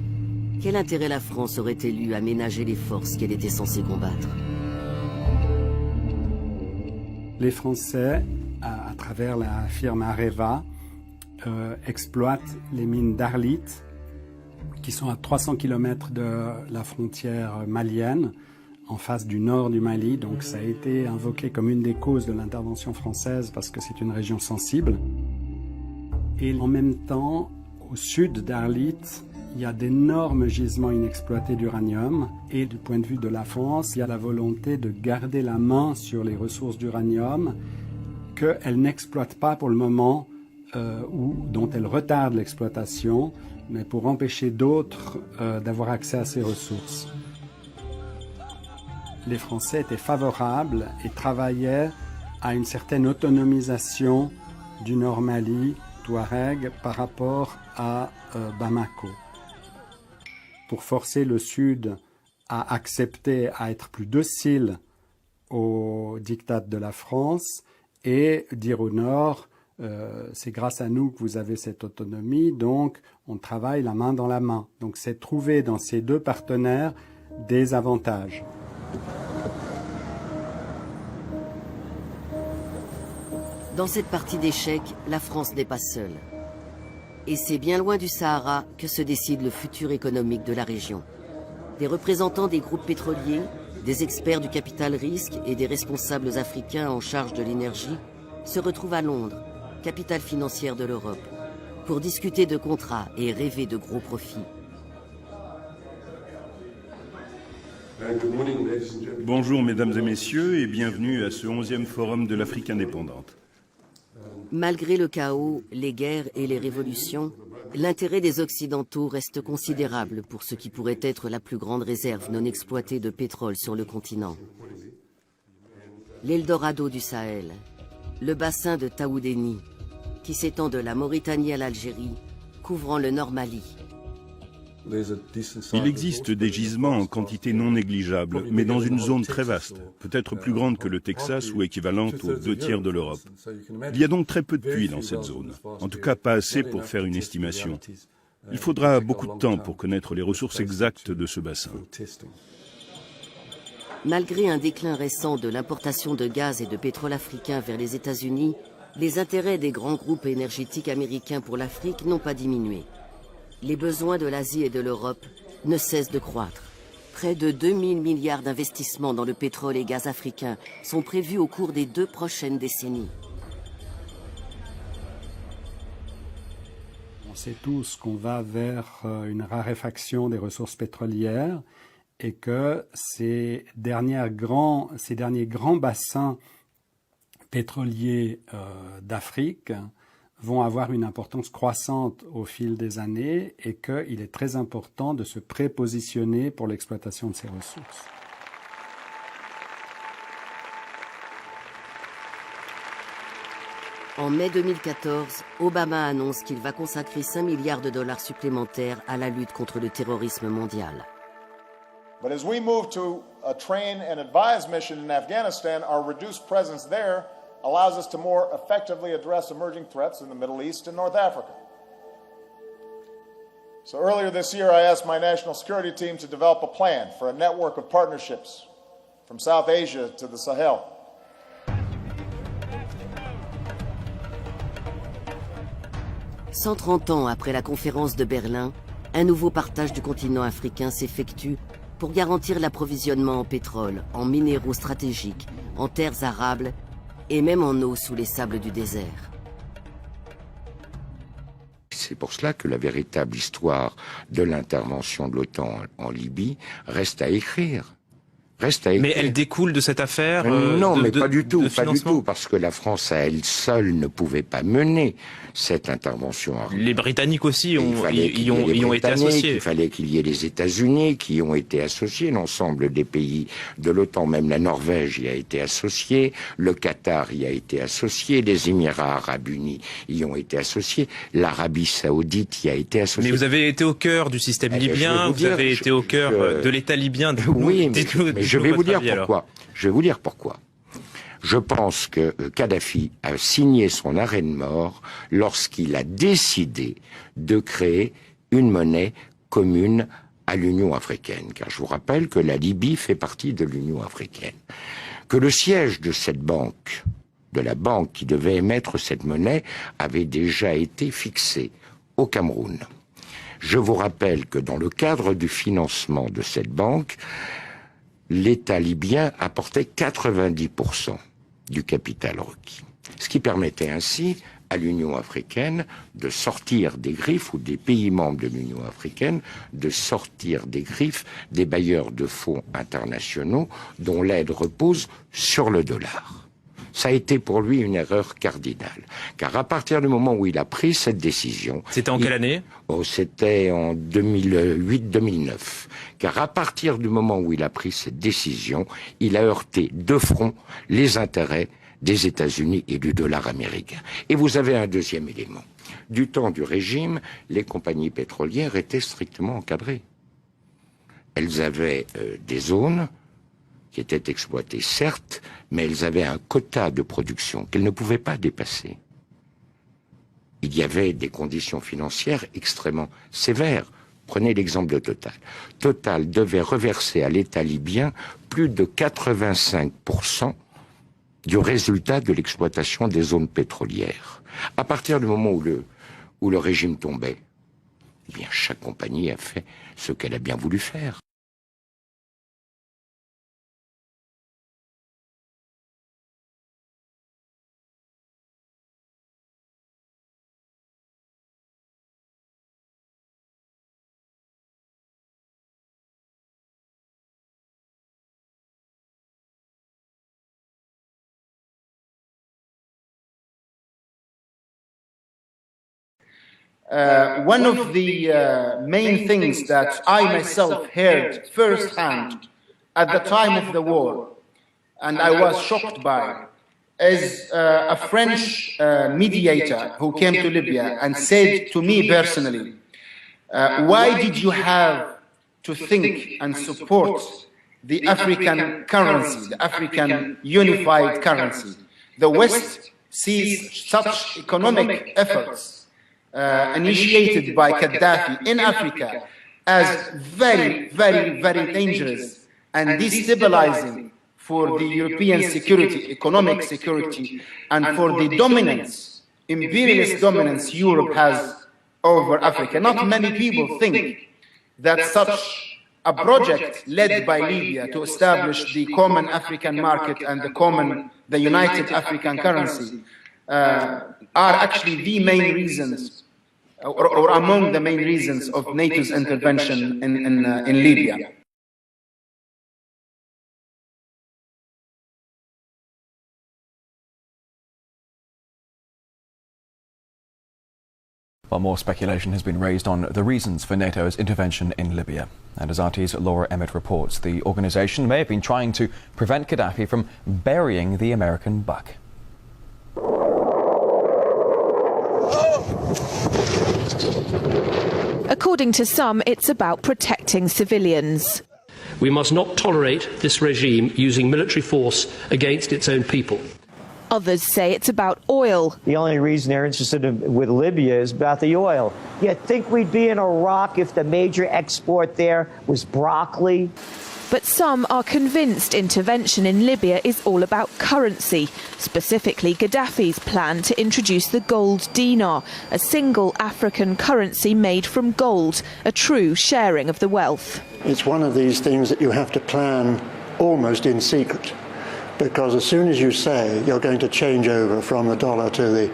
G: quel intérêt la France aurait-elle eu à ménager les forces qu'elle était censée combattre?
H: Les Français, à travers la firme Areva, exploitent les mines d'Arlit, qui sont à 300 km de la frontière malienne, en face du nord du Mali. Donc ça a été invoqué comme une des causes de l'intervention française parce que c'est une région sensible. Et en même temps, au sud d'Arlit, il y a d'énormes gisements inexploités d'uranium. Et du point de vue de la France, il y a la volonté de garder la main sur les ressources d'uranium qu'elle n'exploite pas pour le moment ou dont elle retarde l'exploitation, mais pour empêcher d'autres d'avoir accès à ces ressources. Les Français étaient favorables et travaillaient à une certaine autonomisation du Nord Mali, Touareg, par rapport à Bamako. Pour forcer le Sud à accepter, à être plus docile au diktat de la France et dire au Nord, c'est grâce à nous que vous avez cette autonomie, donc on travaille la main dans la main. Donc c'est trouver dans ces deux partenaires des avantages.
G: Dans cette partie d'échecs, la France n'est pas seule. Et c'est bien loin du Sahara que se décide le futur économique de la région. Des représentants des groupes pétroliers, des experts du capital risque et des responsables africains en charge de l'énergie se retrouvent à Londres, capitale financière de l'Europe, pour discuter de contrats et rêver de gros profits.
J: Bonjour mesdames et messieurs et bienvenue à ce 11e forum de l'Afrique indépendante.
G: Malgré le chaos, les guerres et les révolutions, l'intérêt des Occidentaux reste considérable pour ce qui pourrait être la plus grande réserve non exploitée de pétrole sur le continent. L'Eldorado du Sahel, le bassin de Taoudéni, qui s'étend de la Mauritanie à l'Algérie, couvrant le Nord Mali.
J: Il existe des gisements en quantité non négligeable, mais dans une zone très vaste, peut-être plus grande que le Texas ou équivalente aux 2/3 de l'Europe. Il y a donc très peu de puits dans cette zone, en tout cas pas assez pour faire une estimation. Il faudra beaucoup de temps pour connaître les ressources exactes de ce bassin.
G: Malgré un déclin récent de l'importation de gaz et de pétrole africain vers les États-Unis, les intérêts des grands groupes énergétiques américains pour l'Afrique n'ont pas diminué. Les besoins de l'Asie et de l'Europe ne cessent de croître. Près de 2000 milliards d'investissements dans le pétrole et gaz africain sont prévus au cours des 2 prochaines décennies.
H: On sait tous qu'on va vers une raréfaction des ressources pétrolières et que ces derniers grands bassins pétroliers d'Afrique vont avoir une importance croissante au fil des années et qu'il est très important de se prépositionner pour l'exploitation de ces ressources.
G: En mai 2014, Obama annonce qu'il va consacrer 5 milliards de dollars supplémentaires à la lutte contre le terrorisme mondial.
O: But as we move to a train and advise mission in Afghanistan, our reduced presence there allows us to more effectively address emerging threats in the Middle East and North Africa. So earlier this year, I asked my national security team to develop a plan for a network of partnerships from South Asia to the Sahel. «
G: 130 ans après la conférence de Berlin, un nouveau partage du continent africain s'effectue pour garantir l'approvisionnement en pétrole, en minéraux stratégiques, en terres arables et même en eau sous les sables du désert.
R: C'est pour cela que la véritable histoire de l'intervention de l'OTAN en Libye reste à écrire. reste à écrire.
S: Mais elle découle de cette affaire
R: non, mais pas du tout, parce que la France à elle seule ne pouvait pas mener cette intervention.
S: Les Britanniques aussi y ont été associés.
R: Il fallait qu'il y ait les États-Unis qui ont été associés, l'ensemble des pays de l'OTAN, même la Norvège y a été associée, le Qatar y a été associé, les Émirats Arabes Unis y ont été associés, l'Arabie Saoudite y a été associée.
S: Mais vous avez été au cœur du système libyen, vous avez été au cœur de l'État libyen.
R: Oui, mais je vais vous dire pourquoi. Je vais vous dire pourquoi. Je pense que Kadhafi a signé son arrêt de mort lorsqu'il a décidé de créer une monnaie commune à l'Union africaine. Car je vous rappelle que la Libye fait partie de l'Union africaine. Que le siège de cette banque, de la banque qui devait émettre cette monnaie, avait déjà été fixé au Cameroun. Je vous rappelle que dans le cadre du financement de cette banque, l'État libyen apportait 90% du capital requis. Ce qui permettait ainsi à l'Union africaine de sortir des griffes, ou des pays membres de l'Union africaine, de sortir des griffes des bailleurs de fonds internationaux dont l'aide repose sur le dollar. Ça a été pour lui une erreur cardinale. Car à partir du moment où il a pris cette décision...
S: C'était en quelle année ?
R: C'était en 2008-2009. Car à partir du moment où il a pris cette décision, il a heurté de front les intérêts des États-Unis et du dollar américain. Et vous avez un deuxième élément. Du temps du régime, les compagnies pétrolières étaient strictement encadrées. Elles avaient des zones qui étaient exploitées, certes, mais elles avaient un quota de production qu'elles ne pouvaient pas dépasser. Il y avait des conditions financières extrêmement sévères. Prenez l'exemple de Total. Total devait reverser à l'État libyen plus de 85% du résultat de l'exploitation des zones pétrolières. À partir du moment où le régime tombait, eh bien, chaque compagnie a fait ce qu'elle a bien voulu faire.
T: One of the main things that I myself heard firsthand at the time of the war, and I was shocked by, is a French mediator who came to Libya and said to me personally, why did you have to think and support the African currency, the African unified currency? The West sees such economic efforts initiated by Gaddafi in Africa as very, very, very dangerous and destabilizing for the European security, economic security, and for the dominance, imperialist dominance Europe has over Africa. Not many people think that such a project led by Libya to establish the common African market and the united African currency are actually the main reasons, or among the main reasons of NATO's intervention in Libya.
U: While more speculation has been raised on the reasons for NATO's intervention in Libya. And as RT's Laura Emmett reports, the organisation may have been trying to prevent Gaddafi from burying the American buck.
V: According to some, it's about protecting civilians.
W: We must not tolerate this regime using military force against its own people.
V: Others say it's about oil.
X: The only reason they're interested with Libya is about the oil. You'd think we'd be in Iraq if the major export there was broccoli.
V: But some are convinced intervention in Libya is all about currency, specifically Gaddafi's plan to introduce the gold dinar, a single African currency made from gold, a true sharing of the wealth.
Y: It's one of these things that you have to plan almost in secret, because as soon as you say you're going to change over from the dollar to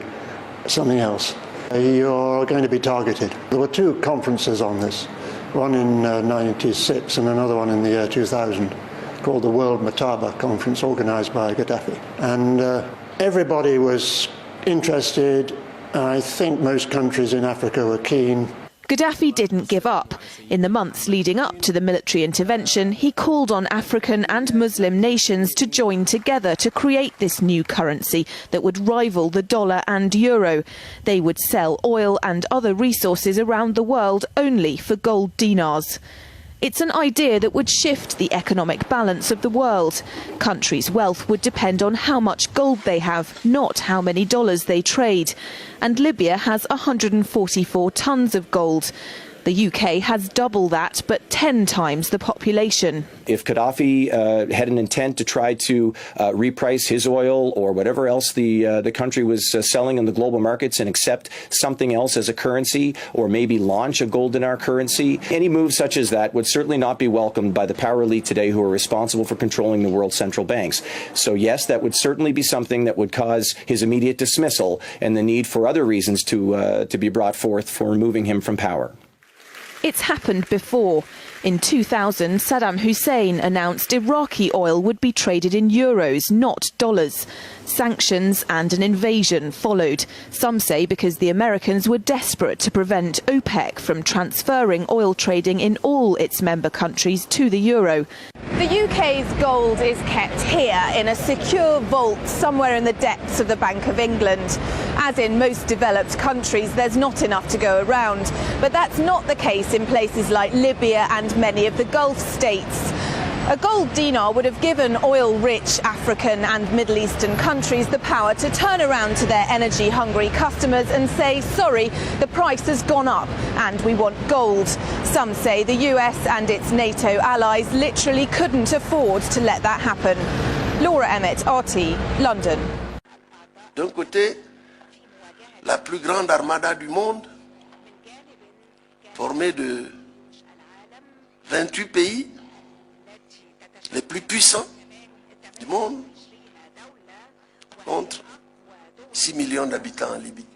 Y: something else, you're going to be targeted. There were two conferences on this. One in 96 and another one in the year 2000. called the World Mataba Conference organized by Gaddafi. And everybody was interested. I think most countries in Africa were keen.
V: Gaddafi didn't give up. In the months leading up to the military intervention, he called on African and Muslim nations to join together to create this new currency that would rival the dollar and euro. They would sell oil and other resources around the world only for gold dinars. It's an idea that would shift the economic balance of the world. Countries' wealth would depend on how much gold they have, not how many dollars they trade. And Libya has 144 tons of gold. The UK has double that, but 10 times the population.
A: If Gaddafi had an intent to try to reprice his oil or whatever else the country was selling in the global markets and accept something else as a currency, or maybe launch a gold dinar currency, any move such as that would certainly not be welcomed by the power elite today who are responsible for controlling the world's central banks. So yes, that would certainly be something that would cause his immediate dismissal and the need for other reasons to be brought forth for removing him from power.
V: It's happened before. In 2000, Saddam Hussein announced Iraqi oil would be traded in euros, not dollars. Sanctions and an invasion followed. Some say because the Americans were desperate to prevent OPEC from transferring oil trading in all its member countries to the euro. The UK's gold is kept here in a secure vault somewhere in the depths of the Bank of England. As in most developed countries, there's not enough to go around. But that's not the case in places like Libya and many of the Gulf states. A gold dinar would have given oil-rich African and Middle Eastern countries the power to turn around to their energy-hungry customers and say, sorry, the price has gone up and we want gold. Some say the US and its NATO allies literally couldn't afford to let that happen. Laura Emmett, RT, London.
B: D'un côté, la plus grande armada du monde, formée de 28 pays, les plus puissants du monde, contre 6 millions d'habitants en Libye.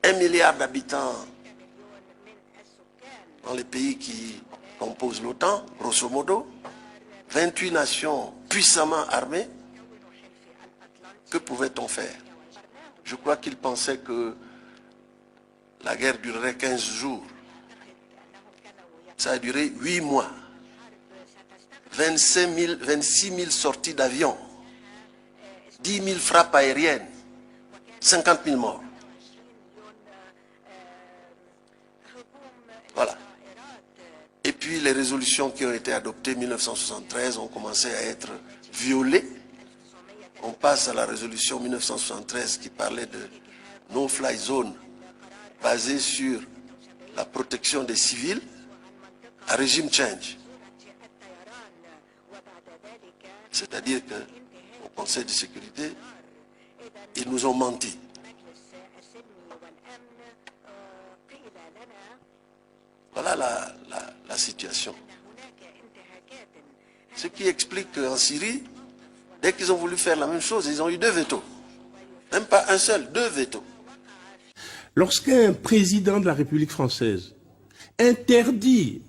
B: 1 milliard d'habitants dans les pays qui composent l'OTAN, grosso modo, 28 nations puissamment armées. Que pouvait-on faire? Je crois qu'ils pensaient que la guerre durerait 15 jours. Ça a duré 8 mois. 26 000 sorties d'avions, 10 000 frappes aériennes, 50 000 morts. Voilà. Et puis les résolutions qui ont été adoptées en 1973 ont commencé à être violées. On passe à la résolution 1973 qui parlait de no-fly zone basée sur la protection des civils à régime change. C'est-à-dire qu'au Conseil de sécurité, ils nous ont menti. Voilà la situation. Ce qui explique qu'en Syrie, dès qu'ils ont voulu faire la même chose, ils ont eu 2 vétos. Même pas un seul, 2 vétos.
C: Lorsqu'un président de la République française interdit,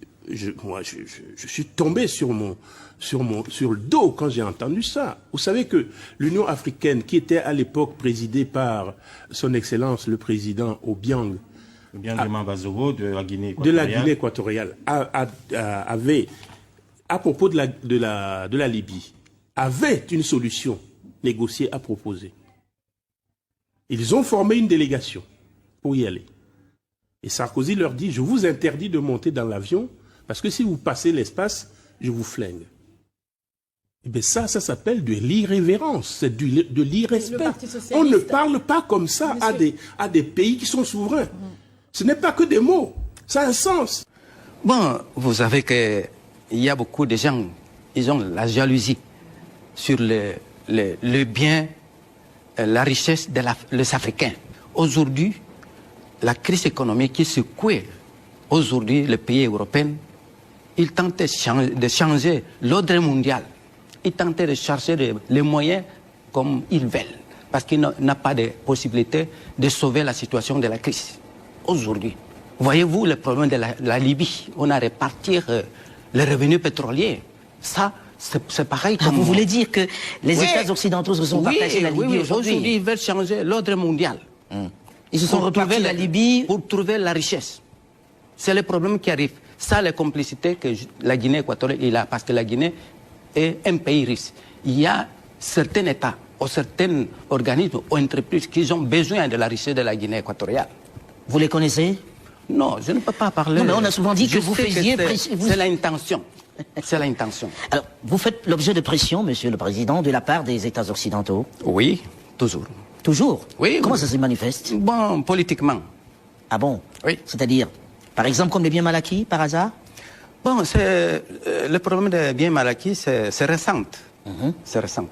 C: moi je suis tombé sur le dos quand j'ai entendu ça. Vous savez que l'Union africaine, qui était à l'époque présidée par son Excellence le président Obiang,
D: de la Guinée
C: équatoriale, avait, à propos de la Libye, avait une solution négociée à proposer. Ils ont formé une délégation pour y aller. Et Sarkozy leur dit, je vous interdis de monter dans l'avion, parce que si vous passez l'espace, je vous flingue. Eh bien ça s'appelle de l'irrévérence, c'est de l'irrespect. On ne parle pas comme ça à des pays qui sont souverains. Ce n'est pas que des mots, ça a un sens.
E: Bon, vous savez qu'il y a beaucoup de gens, ils ont la jalousie sur le bien, la richesse des Africains. Aujourd'hui, la crise économique qui secoue aujourd'hui les pays européens, ils tentent de changer l'ordre mondial. Ils tentent de chercher les moyens comme ils veulent. Parce qu'il n'y a pas de possibilité de sauver la situation de la crise. Aujourd'hui, voyez-vous le problème de la Libye? On a réparti les revenus pétroliers. Ça, c'est pareil.
X: Vous voulez dire que les États occidentaux se sont partagés la Libye aujourd'hui?
E: Aujourd'hui, ils veulent changer l'ordre mondial.
X: Ils se sont retrouvés la Libye
E: pour trouver la richesse. C'est le problème qui arrive. Ça, les complicités que la Guinée équatoriale a, parce que la Guinée est un pays riche. Il y a certains États ou certains organismes ou entreprises qui ont besoin de la richesse de la Guinée équatoriale.
X: Vous les connaissez?
E: Non, je ne peux pas parler.
X: Non, mais on a souvent dit que vous faisiez...
E: C'est l'intention. C'est l'intention.
X: Alors, vous faites l'objet de pression, Monsieur le Président, de la part des États occidentaux?
E: Oui, toujours.
X: Toujours?
E: Oui.
X: Comment ça se manifeste?
E: Bon, politiquement.
X: Ah bon?
E: Oui.
X: C'est-à-dire, par exemple, comme les biens mal acquis, par hasard?
E: Bon, le problème des biens mal acquis, c'est récent. C'est récent.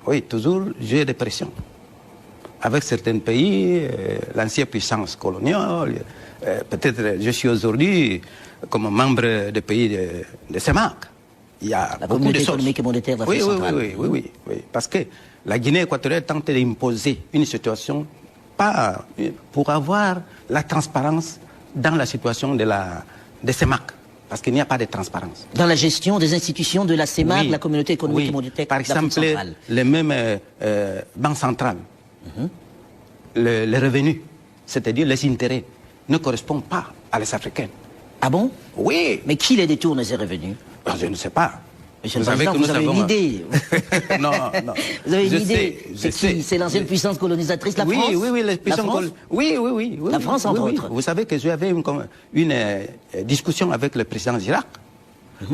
E: Oui, toujours, j'ai des pressions. Avec certains pays, l'ancienne puissance coloniale, peut-être je suis aujourd'hui comme membre des pays de CEMAC. Il y a
X: la
E: beaucoup
X: communauté
E: de choses.
X: économique et monétaire d'Afrique centrale.
E: Oui, parce que la Guinée équatoriale tente d'imposer une situation pas pour avoir la transparence dans la situation de CEMAC. Parce qu'il n'y a pas de transparence.
X: Dans la gestion des institutions de la CEMAC,
E: Oui.
X: la communauté économique
E: Oui.
X: et monétaire
E: Par
X: d'Afrique
E: exemple,
X: centrale.
E: les mêmes banques centrales, les revenus, c'est-à-dire les intérêts, ne correspondent pas à les Africains.
X: Ah bon?
E: Oui.
X: Mais qui les détourne ces revenus?
E: Je ne sais pas.
X: Monsieur le Président, vous avez une idée.
E: Non, non.
X: Vous avez une
E: Je
X: idée.
E: sais,
X: C'est qui? C'est l'ancienne puissance colonisatrice, la France?
E: Oui, les puissances oui.
X: La France, entre autres.
E: Vous savez que j'avais une discussion avec le président Chirac,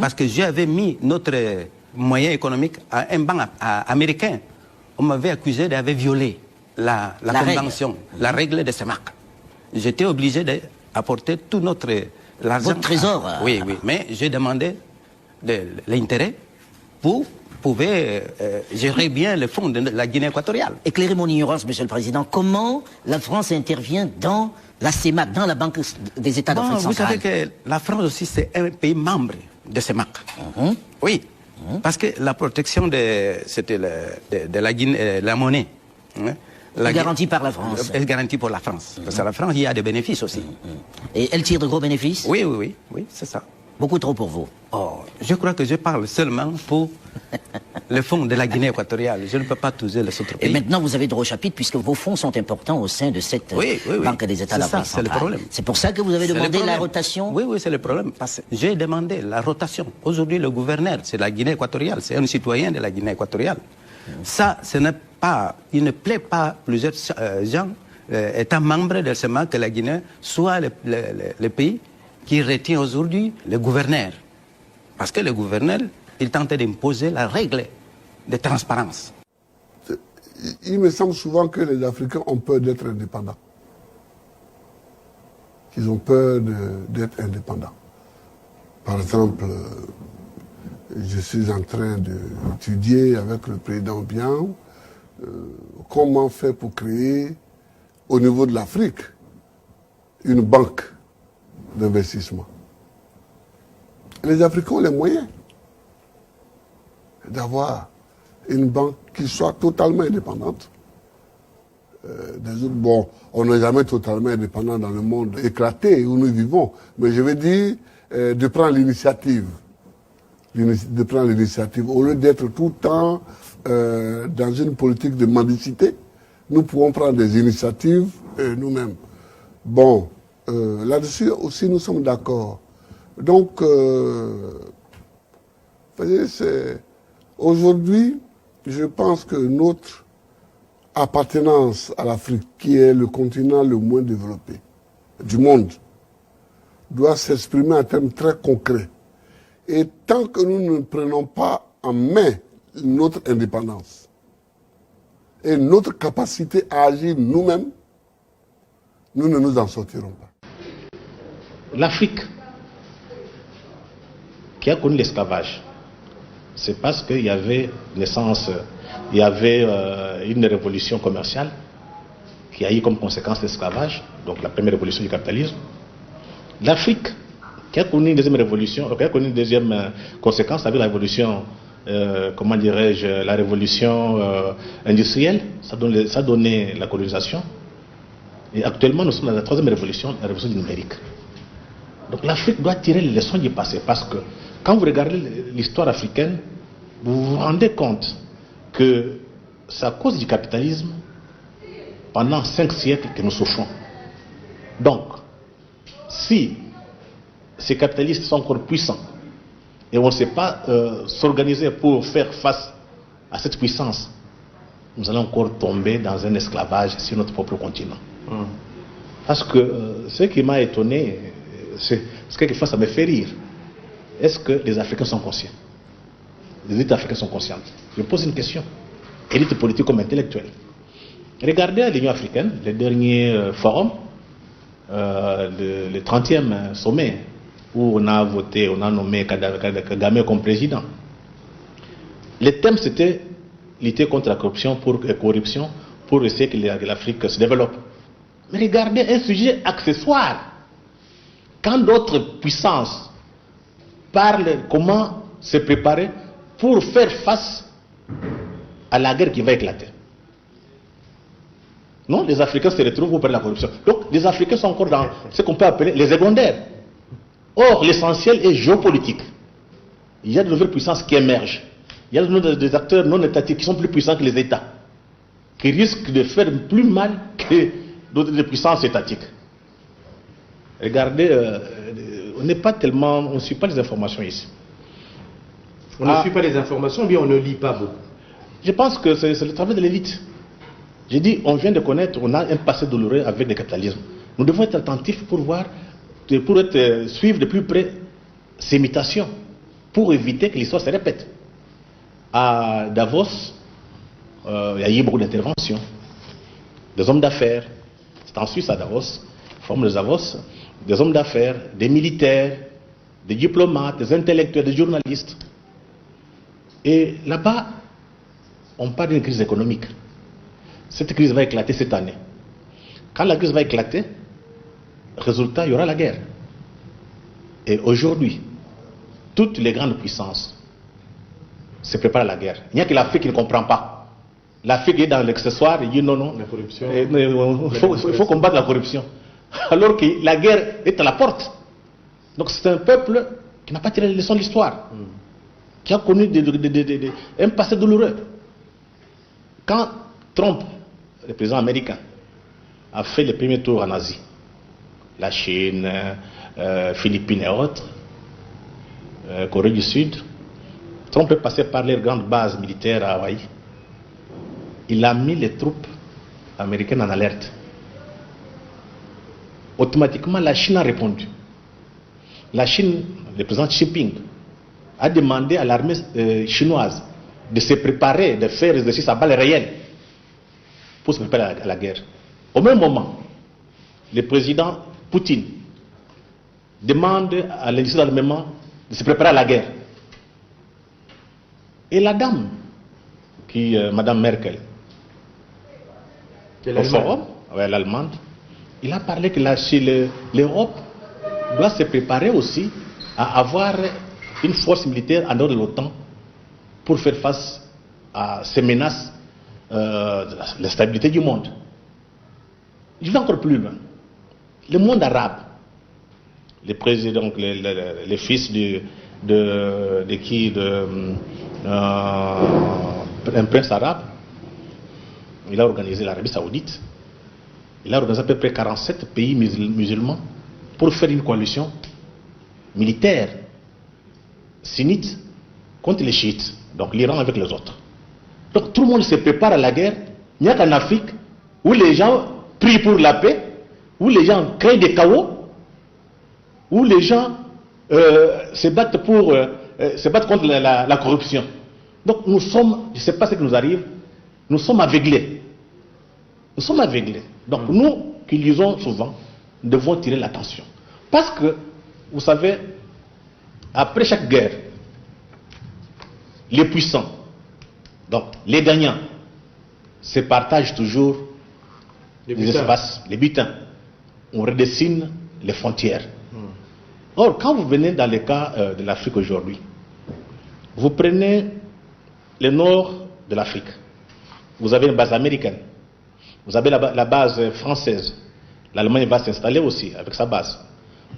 E: parce que j'avais mis notre moyen économique à un banc américain. On m'avait accusé d'avoir violé la convention, la règle de CEMAC. J'étais obligé d'apporter tout l'argent.
X: Votre trésor.
E: Oui, mais j'ai demandé l'intérêt pour pouvoir gérer bien le fonds de la Guinée équatoriale.
X: Éclairez mon ignorance, Monsieur le Président. Comment la France intervient dans la CEMAC, dans la Banque des États d'Afrique
E: Vous
X: centrale?
E: savez que la France aussi, c'est un pays membre de CEMAC. Oui, parce que la protection de la Guinée, la monnaie,
X: est garantie par la France.
E: Est garantie pour la France. Parce que la France, il y a des bénéfices aussi.
X: Et elle tire de gros bénéfices?
E: Oui, c'est ça.
X: Beaucoup trop pour vous.
E: Oh, je crois que je parle seulement pour le fonds de la Guinée équatoriale. Je ne peux pas toucher les autres pays.
X: Et maintenant, vous avez droit au chapitre puisque vos fonds sont importants au sein de cette Banque des États d'Afrique centrale.
E: C'est le problème.
X: C'est pour ça que vous avez demandé la rotation?
E: Oui, c'est le problème. Parce que j'ai demandé la rotation. Aujourd'hui, le gouverneur, c'est la Guinée équatoriale. C'est un citoyen de la Guinée équatoriale. Ça, ce n'est pas... Il ne plaît pas plusieurs gens, étant membres de CEMAC, que la Guinée soit le pays qui retient aujourd'hui le gouverneur. Parce que le gouverneur, il tente d'imposer la règle de transparence.
F: Il me semble souvent que les Africains ont peur d'être indépendants. Qu'ils ont peur d'être indépendants. Par exemple, je suis en train d'étudier avec le président Bian comment faire pour créer au niveau de l'Afrique une banque d'investissement. Les Africains ont les moyens d'avoir une banque qui soit totalement indépendante des autres. Bon, on n'est jamais totalement indépendant dans le monde éclaté où nous vivons, mais je veux dire de prendre l'initiative. De prendre l'initiative. Au lieu d'être tout le temps dans une politique de mendicité, nous pouvons prendre des initiatives nous-mêmes. Bon, là-dessus aussi nous sommes d'accord. Donc, aujourd'hui, je pense que notre appartenance à l'Afrique, qui est le continent le moins développé du monde, doit s'exprimer en termes très concrets. Et tant que nous ne prenons pas en main notre indépendance et notre capacité à agir nous-mêmes, nous ne nous en sortirons pas.
I: L'Afrique, qui a connu l'esclavage, c'est parce qu'il y avait naissance, il y avait une révolution commerciale qui a eu comme conséquence l'esclavage, donc la première révolution du capitalisme. L'Afrique, qui a connu une deuxième révolution, qui a connu une deuxième conséquence avec la révolution, comment dirais-je, la révolution industrielle, ça a donné la colonisation. Et actuellement, nous sommes dans la troisième révolution, la révolution numérique. Donc l'Afrique doit tirer les leçons du passé, parce que quand vous regardez l'histoire africaine, vous vous rendez compte que c'est à cause du capitalisme, pendant 5 siècles, que nous souffrons. Donc, si ces capitalistes sont encore puissants, et on ne sait pas s'organiser pour faire face à cette puissance, nous allons encore tomber dans un esclavage sur notre propre continent. Parce que ce qui m'a étonné, c'est quelquefois ça me fait rire. Est-ce que les Africains sont conscients? Les élites africaines sont conscientes? Je pose une question. Élites politiques comme intellectuelles. Regardez l'Union africaine, le dernier forum, le 30e sommet, où on a voté, on a nommé Kagame comme président. Le thème c'était lutter contre la corruption pour essayer que l'Afrique se développe. Mais regardez un sujet accessoire. Quand d'autres puissances parlent comment se préparer pour faire face à la guerre qui va éclater. Non, les Africains se retrouvent pour parler de la corruption. Donc les Africains sont encore dans ce qu'on peut appeler les secondaires. Or, l'essentiel est géopolitique. Il y a de nouvelles puissances qui émergent. Il y a des acteurs non étatiques qui sont plus puissants que les États, qui risquent de faire plus mal que d'autres puissances étatiques. Regardez, on n'est pas tellement, on ne suit pas les informations ici.
C: On ne suit pas les informations, mais on ne lit pas beaucoup.
I: Je pense que c'est le travail de l'élite. J'ai dit, on vient de connaître, on a un passé douloureux avec le capitalisme. Nous devons être attentifs pour voir, suivre de plus près ces mutations, pour éviter que l'histoire se répète. À Davos, il y a eu beaucoup d'interventions, des hommes d'affaires. C'est en Suisse à Davos, forme de Davos, des hommes d'affaires, des militaires, des diplomates, des intellectuels, des journalistes. Et là-bas, on parle d'une crise économique. Cette crise va éclater cette année. Quand la crise va éclater, résultat, il y aura la guerre. Et aujourd'hui, toutes les grandes puissances se préparent à la guerre. Il n'y a que l'Afrique qui ne comprend pas. L'Afrique est dans l'accessoire et dit non, non, il faut combattre la corruption. Alors que la guerre est à la porte. Donc c'est un peuple qui n'a pas tiré les leçons de l'histoire, qui a connu un passé douloureux. Quand Trump, le président américain, a fait le premier tour en Asie, la Chine, Philippines et autres, Corée du Sud, Trump est passé par les grandes bases militaires à Hawaï. Il a mis les troupes américaines en alerte. Automatiquement, la Chine a répondu. La Chine, le président Xi Jinping, a demandé à l'armée chinoise de se préparer, de faire des exercices à balles réelles pour se préparer à la guerre. Au même moment, le président Poutine demande à l'industrie d'armement de se préparer à la guerre. Et la dame, Madame Merkel, au forum, l'Allemande, il a parlé que l'Europe doit se préparer aussi à avoir une force militaire en dehors de l'OTAN pour faire face à ces menaces de la stabilité du monde. Je vais encore plus loin. Le monde arabe, les présidents, les fils un prince arabe, il a organisé l'Arabie Saoudite, il a organisé à peu près 47 pays musulmans pour faire une coalition militaire sunnite contre les chiites, donc l'Iran avec les autres. Donc tout le monde se prépare à la guerre. Il n'y a qu'en Afrique où les gens prient pour la paix, où les gens créent des chaos, où les gens se battent contre la corruption. Donc nous sommes, je ne sais pas ce qui nous arrive, nous sommes aveuglés. Nous sommes aveuglés. Donc nous qui lisons souvent, nous devons tirer l'attention. Parce que, vous savez, après chaque guerre, les puissants, donc les gagnants, se partagent toujours les espaces, les butins. On redessine les frontières. Or, quand vous venez dans le cas de l'Afrique aujourd'hui, vous prenez le nord de l'Afrique. Vous avez une base américaine. Vous avez la base française. L'Allemagne va s'installer aussi avec sa base.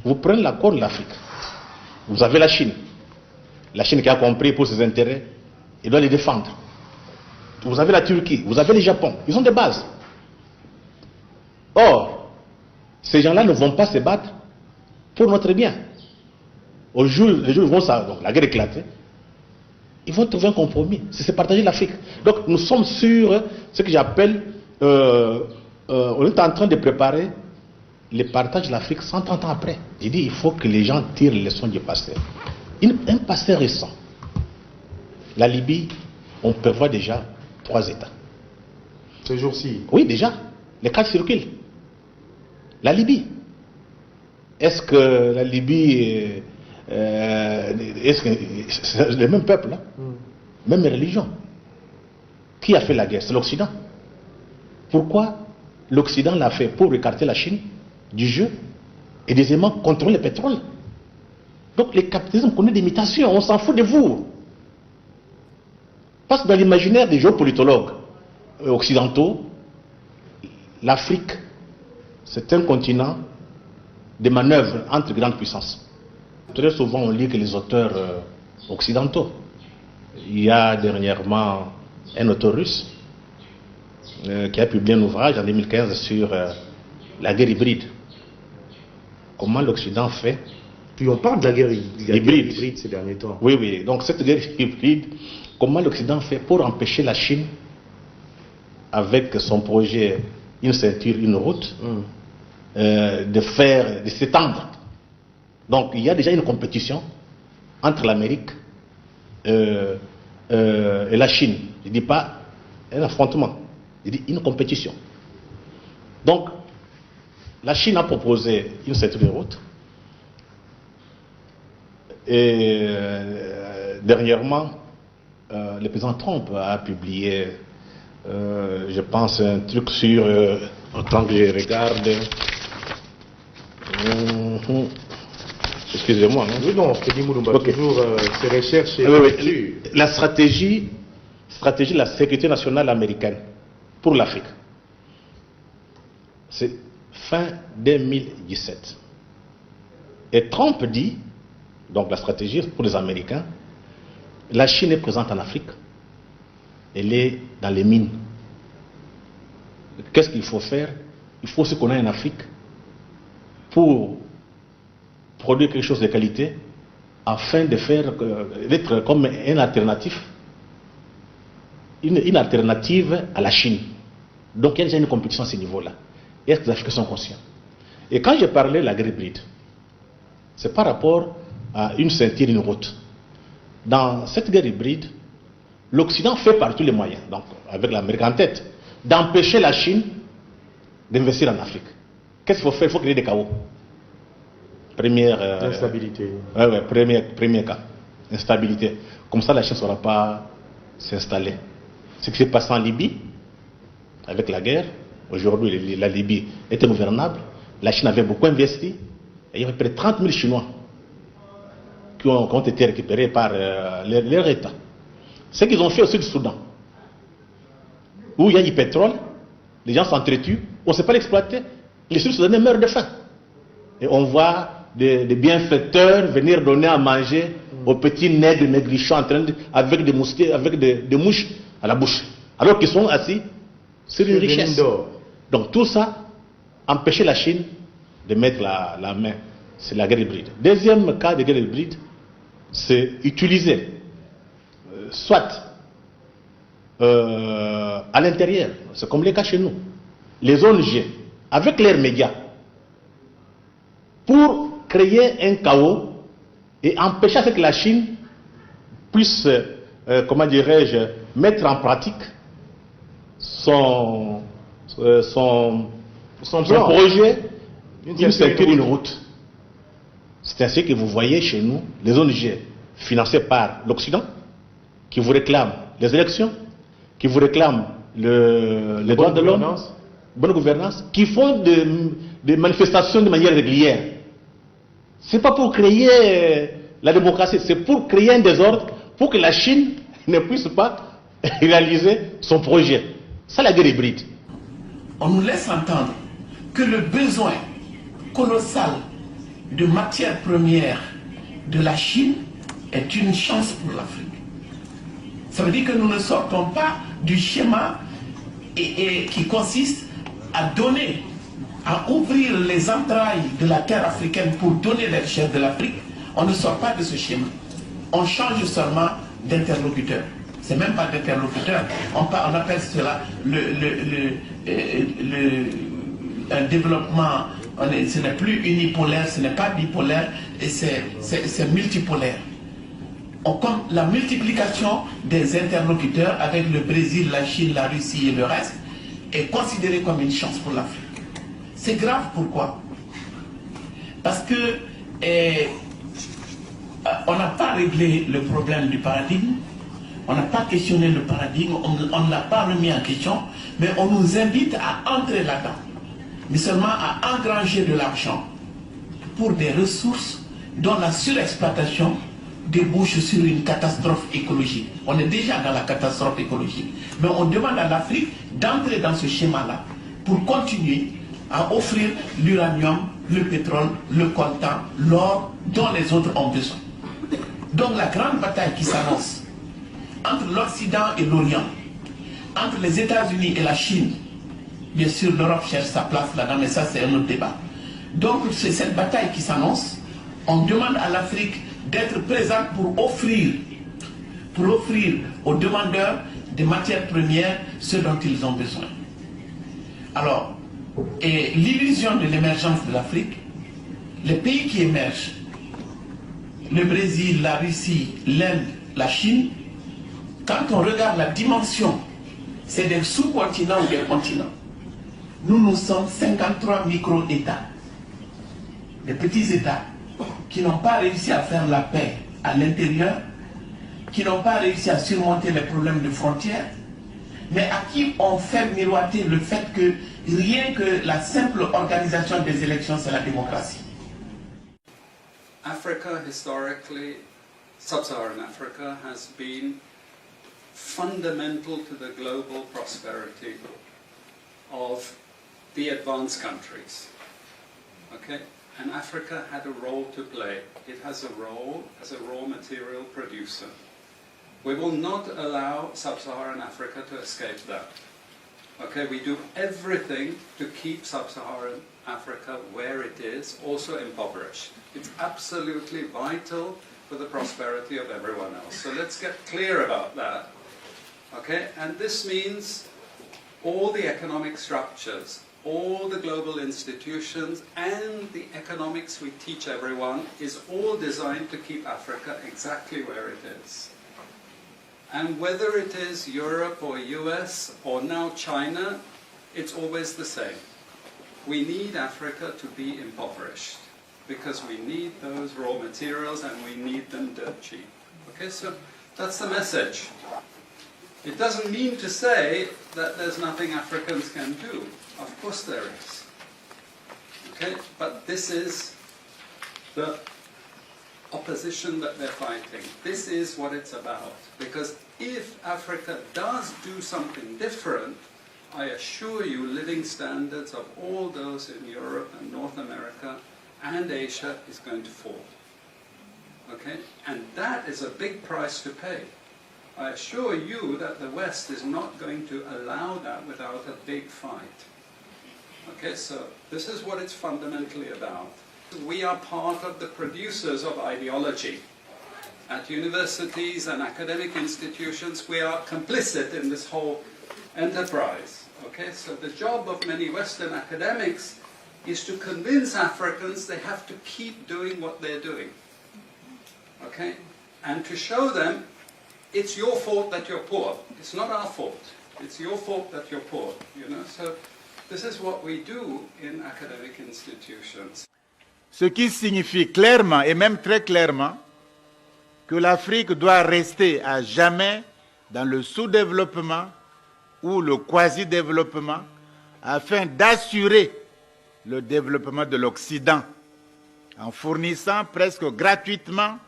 I: Vous prenez la Corne de l'Afrique. Vous avez la Chine. La Chine qui a compris pour ses intérêts, il doit les défendre. Vous avez la Turquie, vous avez le Japon, ils ont des bases. Or, ces gens-là ne vont pas se battre pour notre bien. Les jours où vont ça, donc la guerre éclater, ils vont trouver un compromis. C'est partager l'Afrique. Donc nous sommes sur ce que j'appelle, on est en train de préparer le partage de l'Afrique 130 ans après. J'ai dit, il faut que les gens tirent les leçons du passé. Un passé récent. La Libye, on prévoit déjà 3 États.
D: Ces jours-ci?
I: Oui, déjà. Les 4 circulent. La Libye. Est-ce que la Libye, est-ce que c'est le même peuple, là, même religion? Qui a fait la guerre? C'est l'Occident. Pourquoi l'Occident l'a fait? Pour écarter la Chine du jeu et deuxièmement contrôler le pétrole. Donc le capitalisme connaît des mutations, on s'en fout de vous. Parce que dans l'imaginaire des géopolitologues occidentaux, l'Afrique, c'est un continent de manœuvres entre grandes puissances. Très souvent, on lit que les auteurs occidentaux. Il y a dernièrement un auteur russe qui a publié un ouvrage en 2015 sur la guerre hybride. Comment l'Occident fait?
D: Puis on parle de la guerre hybride ces derniers temps.
I: Oui, oui. Donc cette guerre hybride, comment l'Occident fait pour empêcher la Chine, avec son projet Une ceinture, une route, de s'étendre. Donc il y a déjà une compétition entre l'Amérique et la Chine. Je ne dis pas un affrontement, je dis une compétition. Donc la Chine a proposé une ceinture de route. Et dernièrement, le président Trump a publié, je pense, un truc sur, en tant que je regarde, excusez-moi. Hein?
D: Oui, non, Freddy Moulumba, okay. Toujours ses recherches.
I: Oui. La stratégie de la sécurité nationale américaine pour l'Afrique, c'est fin 2017. Et Trump dit, donc la stratégie pour les Américains, la Chine est présente en Afrique, elle est dans les mines. Qu'est-ce qu'il faut faire? Il faut ce qu'on a en Afrique pour produire quelque chose de qualité afin de faire, d'être comme une alternative à la Chine. Donc il y a déjà une compétition à ce niveau-là. Est-ce que les Africains sont conscients? Et quand j'ai parlé de la guerre hybride, c'est par rapport à une ceinture, une route. Dans cette guerre hybride, l'Occident fait par tous les moyens, donc avec l'Amérique en tête, d'empêcher la Chine d'investir en Afrique. Qu'est-ce qu'il faut faire? Il faut créer des chaos. Première
D: instabilité.
I: Premier cas, instabilité. Comme ça, la Chine ne saura pas s'installer. Ce qui s'est passé en Libye, avec la guerre, aujourd'hui la Libye était gouvernable, la Chine avait beaucoup investi, et il y avait près de 30 000 Chinois qui ont été récupérés par leur État. Ce qu'ils ont fait au sud du Soudan, où il y a du pétrole, les gens s'entretuent, on ne sait pas l'exploiter, les Sud-Soudanais meurent de faim. Et on voit des bienfaiteurs venir donner à manger aux petits nègres négrichons avec des moustiques, avec des mouches à la bouche, alors qu'ils sont assis sur une richesse. Donc tout ça, empêcher la Chine de mettre la main, c'est la guerre hybride. Deuxième cas de guerre hybride, c'est utiliser, soit à l'intérieur, c'est comme les cas chez nous, les ONG, avec leurs médias, pour créer un chaos et empêcher que la Chine puisse, comment dirais-je, mettre en pratique son projet d'une ceinture, une route. C'est ainsi que vous voyez chez nous les ONG financées par l'Occident qui vous réclament les élections, qui vous réclament les droits de l'homme, bonne gouvernance, qui font des manifestations de manière régulière. Ce n'est pas pour créer la démocratie, c'est pour créer un désordre, pour que la Chine ne puisse pas réaliser son projet. C'est la guerre hybride.
K: On nous laisse entendre que le besoin colossal de matières premières de la Chine est une chance pour l'Afrique. Ça veut dire que nous ne sortons pas du schéma qui consiste à donner, à ouvrir les entrailles de la terre africaine pour donner les richesses de l'Afrique. On ne sort pas de ce schéma. On change seulement d'interlocuteur. C'est même pas d'interlocuteur. On appelle cela un développement. Ce n'est plus unipolaire, ce n'est pas bipolaire, et c'est multipolaire. Comme la multiplication des interlocuteurs avec le Brésil, la Chine, la Russie et le reste est considérée comme une chance pour l'Afrique. C'est grave, pourquoi? Parce que on n'a pas réglé le problème du paradigme, on n'a pas questionné le paradigme, on ne l'a pas remis en question, mais on nous invite à entrer là-dedans, mais seulement à engranger de l'argent pour des ressources dont la surexploitation débouche sur une catastrophe écologique. On est déjà dans la catastrophe écologique, mais on demande à l'Afrique d'entrer dans ce schéma-là pour continuer à offrir l'uranium, le pétrole, le coltan, l'or dont les autres ont besoin. Donc la grande bataille qui s'annonce entre l'Occident et l'Orient, entre les États-Unis et la Chine, bien sûr l'Europe cherche sa place là-dedans, mais ça c'est un autre débat. Donc c'est cette bataille qui s'annonce. On demande à l'Afrique d'être présente pour offrir aux demandeurs des matières premières ce dont ils ont besoin. Alors, et l'illusion de l'émergence de l'Afrique, les pays qui émergent, le Brésil, la Russie, l'Inde, la Chine, quand on regarde la dimension, c'est des sous-continents ou des continents. Nous sommes 53 micro-États, des petits États qui n'ont pas réussi à faire la paix à l'intérieur, qui n'ont pas réussi à surmonter les problèmes de frontières, mais à qui on fait miroiter le fait que rien que la simple organisation des élections, c'est la démocratie.
L: Africa, historically, sub-Saharan Africa, has been fundamental to the global prosperity of the advanced countries. Okay? And Africa had a role to play. It has a role as a raw material producer. We will not allow sub-Saharan Africa to escape that. Okay, we do everything to keep sub-Saharan Africa where it is, also impoverished. It's absolutely vital for the prosperity of everyone else. So let's get clear about that. Okay, and this means all the economic structures, all the global institutions, and the economics we teach everyone is all designed to keep Africa exactly where it is. And whether it is Europe or US or now China, it's always the same. We need Africa to be impoverished because we need those raw materials and we need them dirt cheap. Okay, so that's the message. It doesn't mean to say that there's nothing Africans can do. Of course there is. Okay, but this is the opposition that they're fighting. This is what it's about. Because if Africa does do something different, I assure you living standards of all those in Europe and North America and Asia is going to fall. Okay? And that is a big price to pay. I assure you that the West is not going to allow that without a big fight. Okay, so this is what it's fundamentally about. We are part of the producers of ideology. At universities and academic institutions, we are complicit in this whole enterprise. Okay, so the job of many Western academics is to convince Africans they have to keep doing what they're doing. Okay, and to show them it's your fault that you're poor. It's not our fault. It's your fault that you're poor. You know, so this is what we do in academic institutions.
M: Ce qui signifie clairement et même très clairement que l'Afrique doit rester à jamais dans le sous-développement ou le quasi-développement afin d'assurer le développement de l'Occident en fournissant presque gratuitement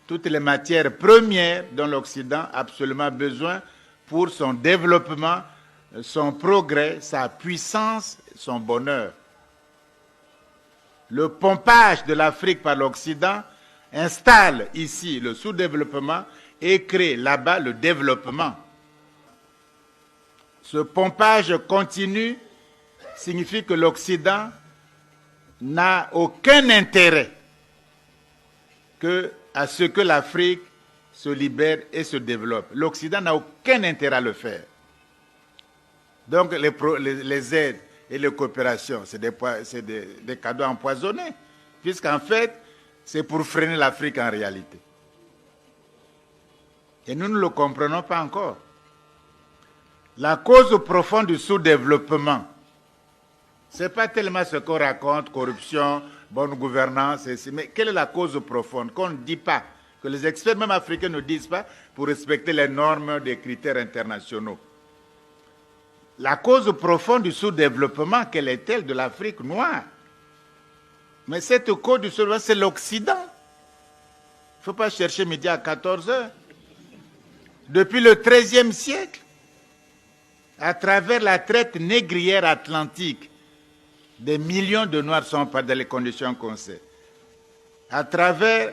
M: toutes les matières premières dont l'Occident a absolument besoin pour son développement, son progrès, sa puissance, son bonheur. Le pompage de l'Afrique par l'Occident installe ici le sous-développement et crée là-bas le développement. Ce pompage continu signifie que l'Occident n'a aucun intérêt à ce que l'Afrique se libère et se développe. L'Occident n'a aucun intérêt à le faire. Donc les aides et les coopérations, c'est des cadeaux empoisonnés, puisqu'en fait, c'est pour freiner l'Afrique en réalité. Et nous ne le comprenons pas encore. La cause profonde du sous-développement, ce n'est pas tellement ce qu'on raconte, corruption, bonne gouvernance, mais quelle est la cause profonde qu'on ne dit pas, que les experts même africains ne disent pas pour respecter les normes des critères internationaux. La cause profonde du sous-développement, quelle est-elle de l'Afrique noire? Mais cette cause du sous-développement, c'est l'Occident. Il ne faut pas chercher midi à 14 heures. Depuis le XIIIe siècle, à travers la traite négrière atlantique, des millions de Noirs sont pas dans les conditions qu'on sait. À travers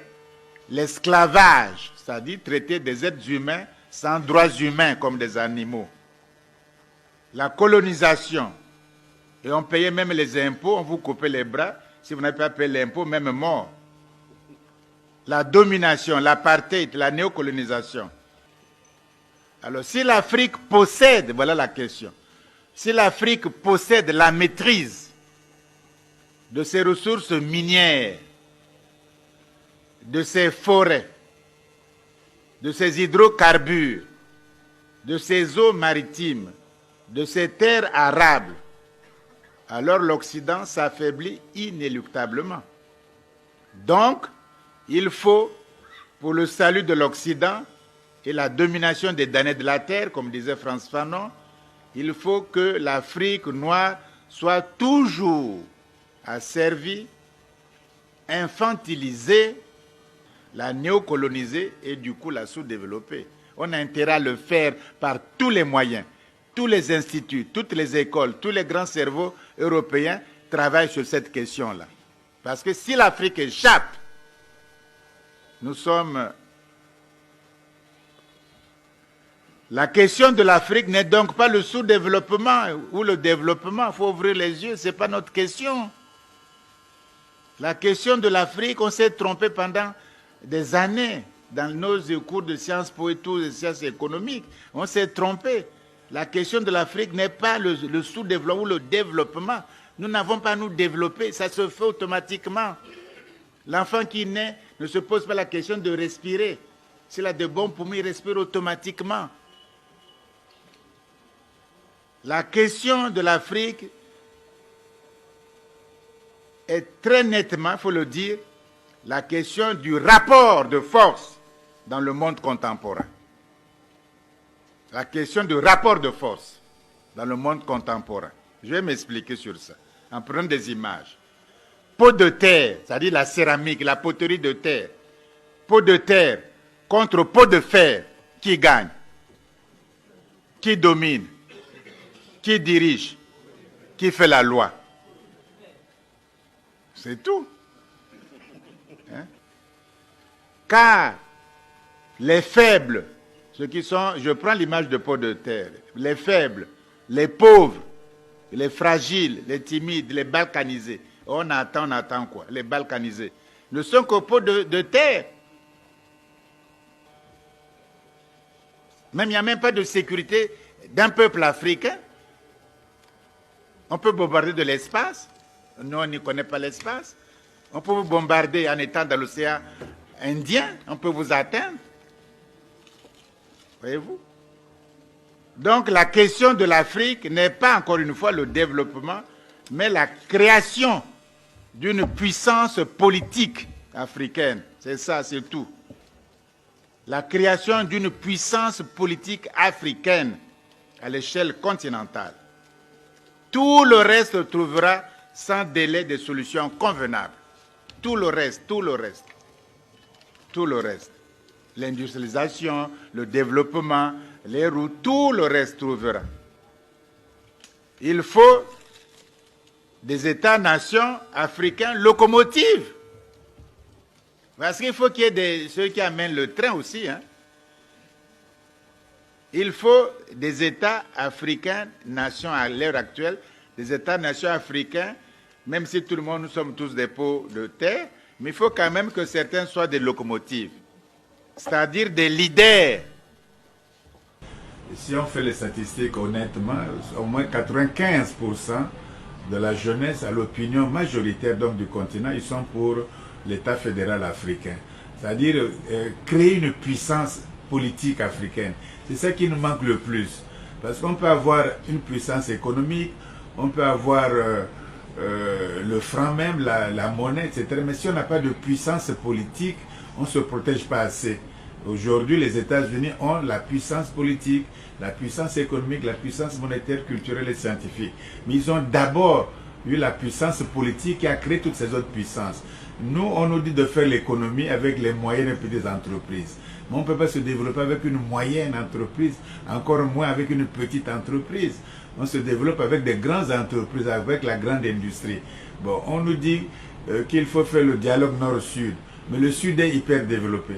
M: l'esclavage, c'est-à-dire traiter des êtres humains sans droits humains comme des animaux. La colonisation, et on payait même les impôts, on vous coupait les bras, si vous n'avez pas payé l'impôt, même mort. La domination, l'apartheid, la néocolonisation. Alors si l'Afrique possède, voilà la question, si l'Afrique possède la maîtrise de ses ressources minières, de ses forêts, de ses hydrocarbures, de ses eaux maritimes, de ses terres arables, alors l'Occident s'affaiblit inéluctablement. Donc, il faut, pour le salut de l'Occident et la domination des damnés de la terre, comme disait Frantz Fanon, il faut que l'Afrique noire soit toujours asservie, infantilisée, la néocoloniser et du coup la sous-développer. On a intérêt à le faire par tous les moyens. Tous les instituts, toutes les écoles, tous les grands cerveaux européens travaillent sur cette question-là. Parce que si l'Afrique échappe, nous sommes... La question de l'Afrique n'est donc pas le sous-développement ou le développement. Il faut ouvrir les yeux, ce n'est pas notre question. La question de l'Afrique, on s'est trompé pendant des années dans nos cours de sciences po et tout, de sciences économiques. On s'est trompé. La question de l'Afrique n'est pas le sous-développement ou le développement. Nous n'avons pas à nous développer, ça se fait automatiquement. L'enfant qui naît ne se pose pas la question de respirer. S'il a de bons poumons, il respire automatiquement. La question de l'Afrique est très nettement, il faut le dire, la question du rapport de force dans le monde contemporain. La question du rapport de force dans le monde contemporain. Je vais m'expliquer sur ça, en prenant des images. Pot de terre, c'est-à-dire la céramique, la poterie de terre. Pot de terre contre pot de fer, qui gagne? Qui domine? Qui dirige? Qui fait la loi? C'est tout. Hein? Car les faibles, ceux qui sont, je prends l'image de pot de terre, les faibles, les pauvres, les fragiles, les timides, les balkanisés, on attend quoi? Les balkanisés ne sont qu'au pot de terre. Même il n'y a même pas de sécurité d'un peuple africain. On peut bombarder de l'espace. Nous, on n'y connaît pas l'espace. On peut vous bombarder en étant dans l'océan Indien. On peut vous atteindre. Voyez-vous? Donc la question de l'Afrique n'est pas encore une fois le développement, mais la création d'une puissance politique africaine. C'est ça, c'est tout. La création d'une puissance politique africaine à l'échelle continentale. Tout le reste trouvera sans délai des solutions convenables. Tout le reste. L'industrialisation, le développement, les routes, tout le reste trouvera. Il faut des États-nations africains locomotives. Parce qu'il faut qu'il y ait ceux qui amènent le train aussi. Hein. Il faut des États africains, nations à l'heure actuelle, des États-nations africains, même si tout le monde, nous sommes tous des pots de terre, mais il faut quand même que certains soient des locomotives, c'est-à-dire des leaders.
H: Si on fait les statistiques honnêtement, au moins 95% de la jeunesse à l'opinion majoritaire donc, du continent, ils sont pour l'État fédéral africain. C'est-à-dire créer une puissance politique africaine. C'est ça qui nous manque le plus. Parce qu'on peut avoir une puissance économique, on peut avoir le franc même, la monnaie, etc. Mais si on n'a pas de puissance politique, on ne se protège pas assez. Aujourd'hui, les États-Unis ont la puissance politique, la puissance économique, la puissance monétaire, culturelle et scientifique. Mais ils ont d'abord eu la puissance politique qui a créé toutes ces autres puissances. Nous, on nous dit de faire l'économie avec les moyennes et petites entreprises. Mais on ne peut pas se développer avec une moyenne entreprise, encore moins avec une petite entreprise. On se développe avec des grandes entreprises, avec la grande industrie. Bon, on nous dit qu'il faut faire le dialogue nord-sud, mais le sud est hyper développé.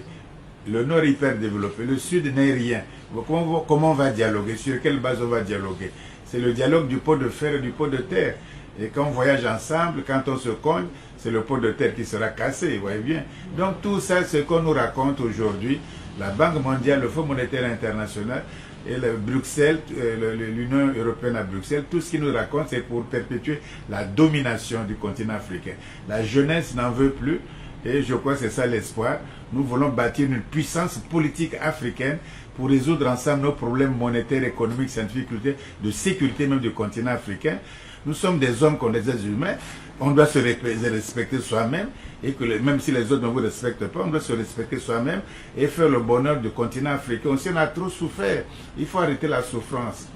H: Le nord est hyper développé, le sud n'est rien. Comment on va dialoguer? Sur quelle base on va dialoguer? C'est le dialogue du pot de fer et du pot de terre. Et quand on voyage ensemble, quand on se cogne, c'est le pot de terre qui sera cassé, vous voyez bien. Donc tout ça, ce qu'on nous raconte aujourd'hui, la Banque mondiale, le Fonds monétaire international et Bruxelles, l'Union européenne à Bruxelles, tout ce qu'ils nous racontent, c'est pour perpétuer la domination du continent africain. La jeunesse n'en veut plus. Et je crois que c'est ça l'espoir. Nous voulons bâtir une puissance politique africaine pour résoudre ensemble nos problèmes monétaires, économiques, scientifiques, de sécurité même du continent africain. Nous sommes des hommes comme des êtres humains. On doit se respecter soi-même. Et que même si les autres ne vous respectent pas, on doit se respecter soi-même et faire le bonheur du continent africain. Aussi, on a trop souffert. Il faut arrêter la souffrance.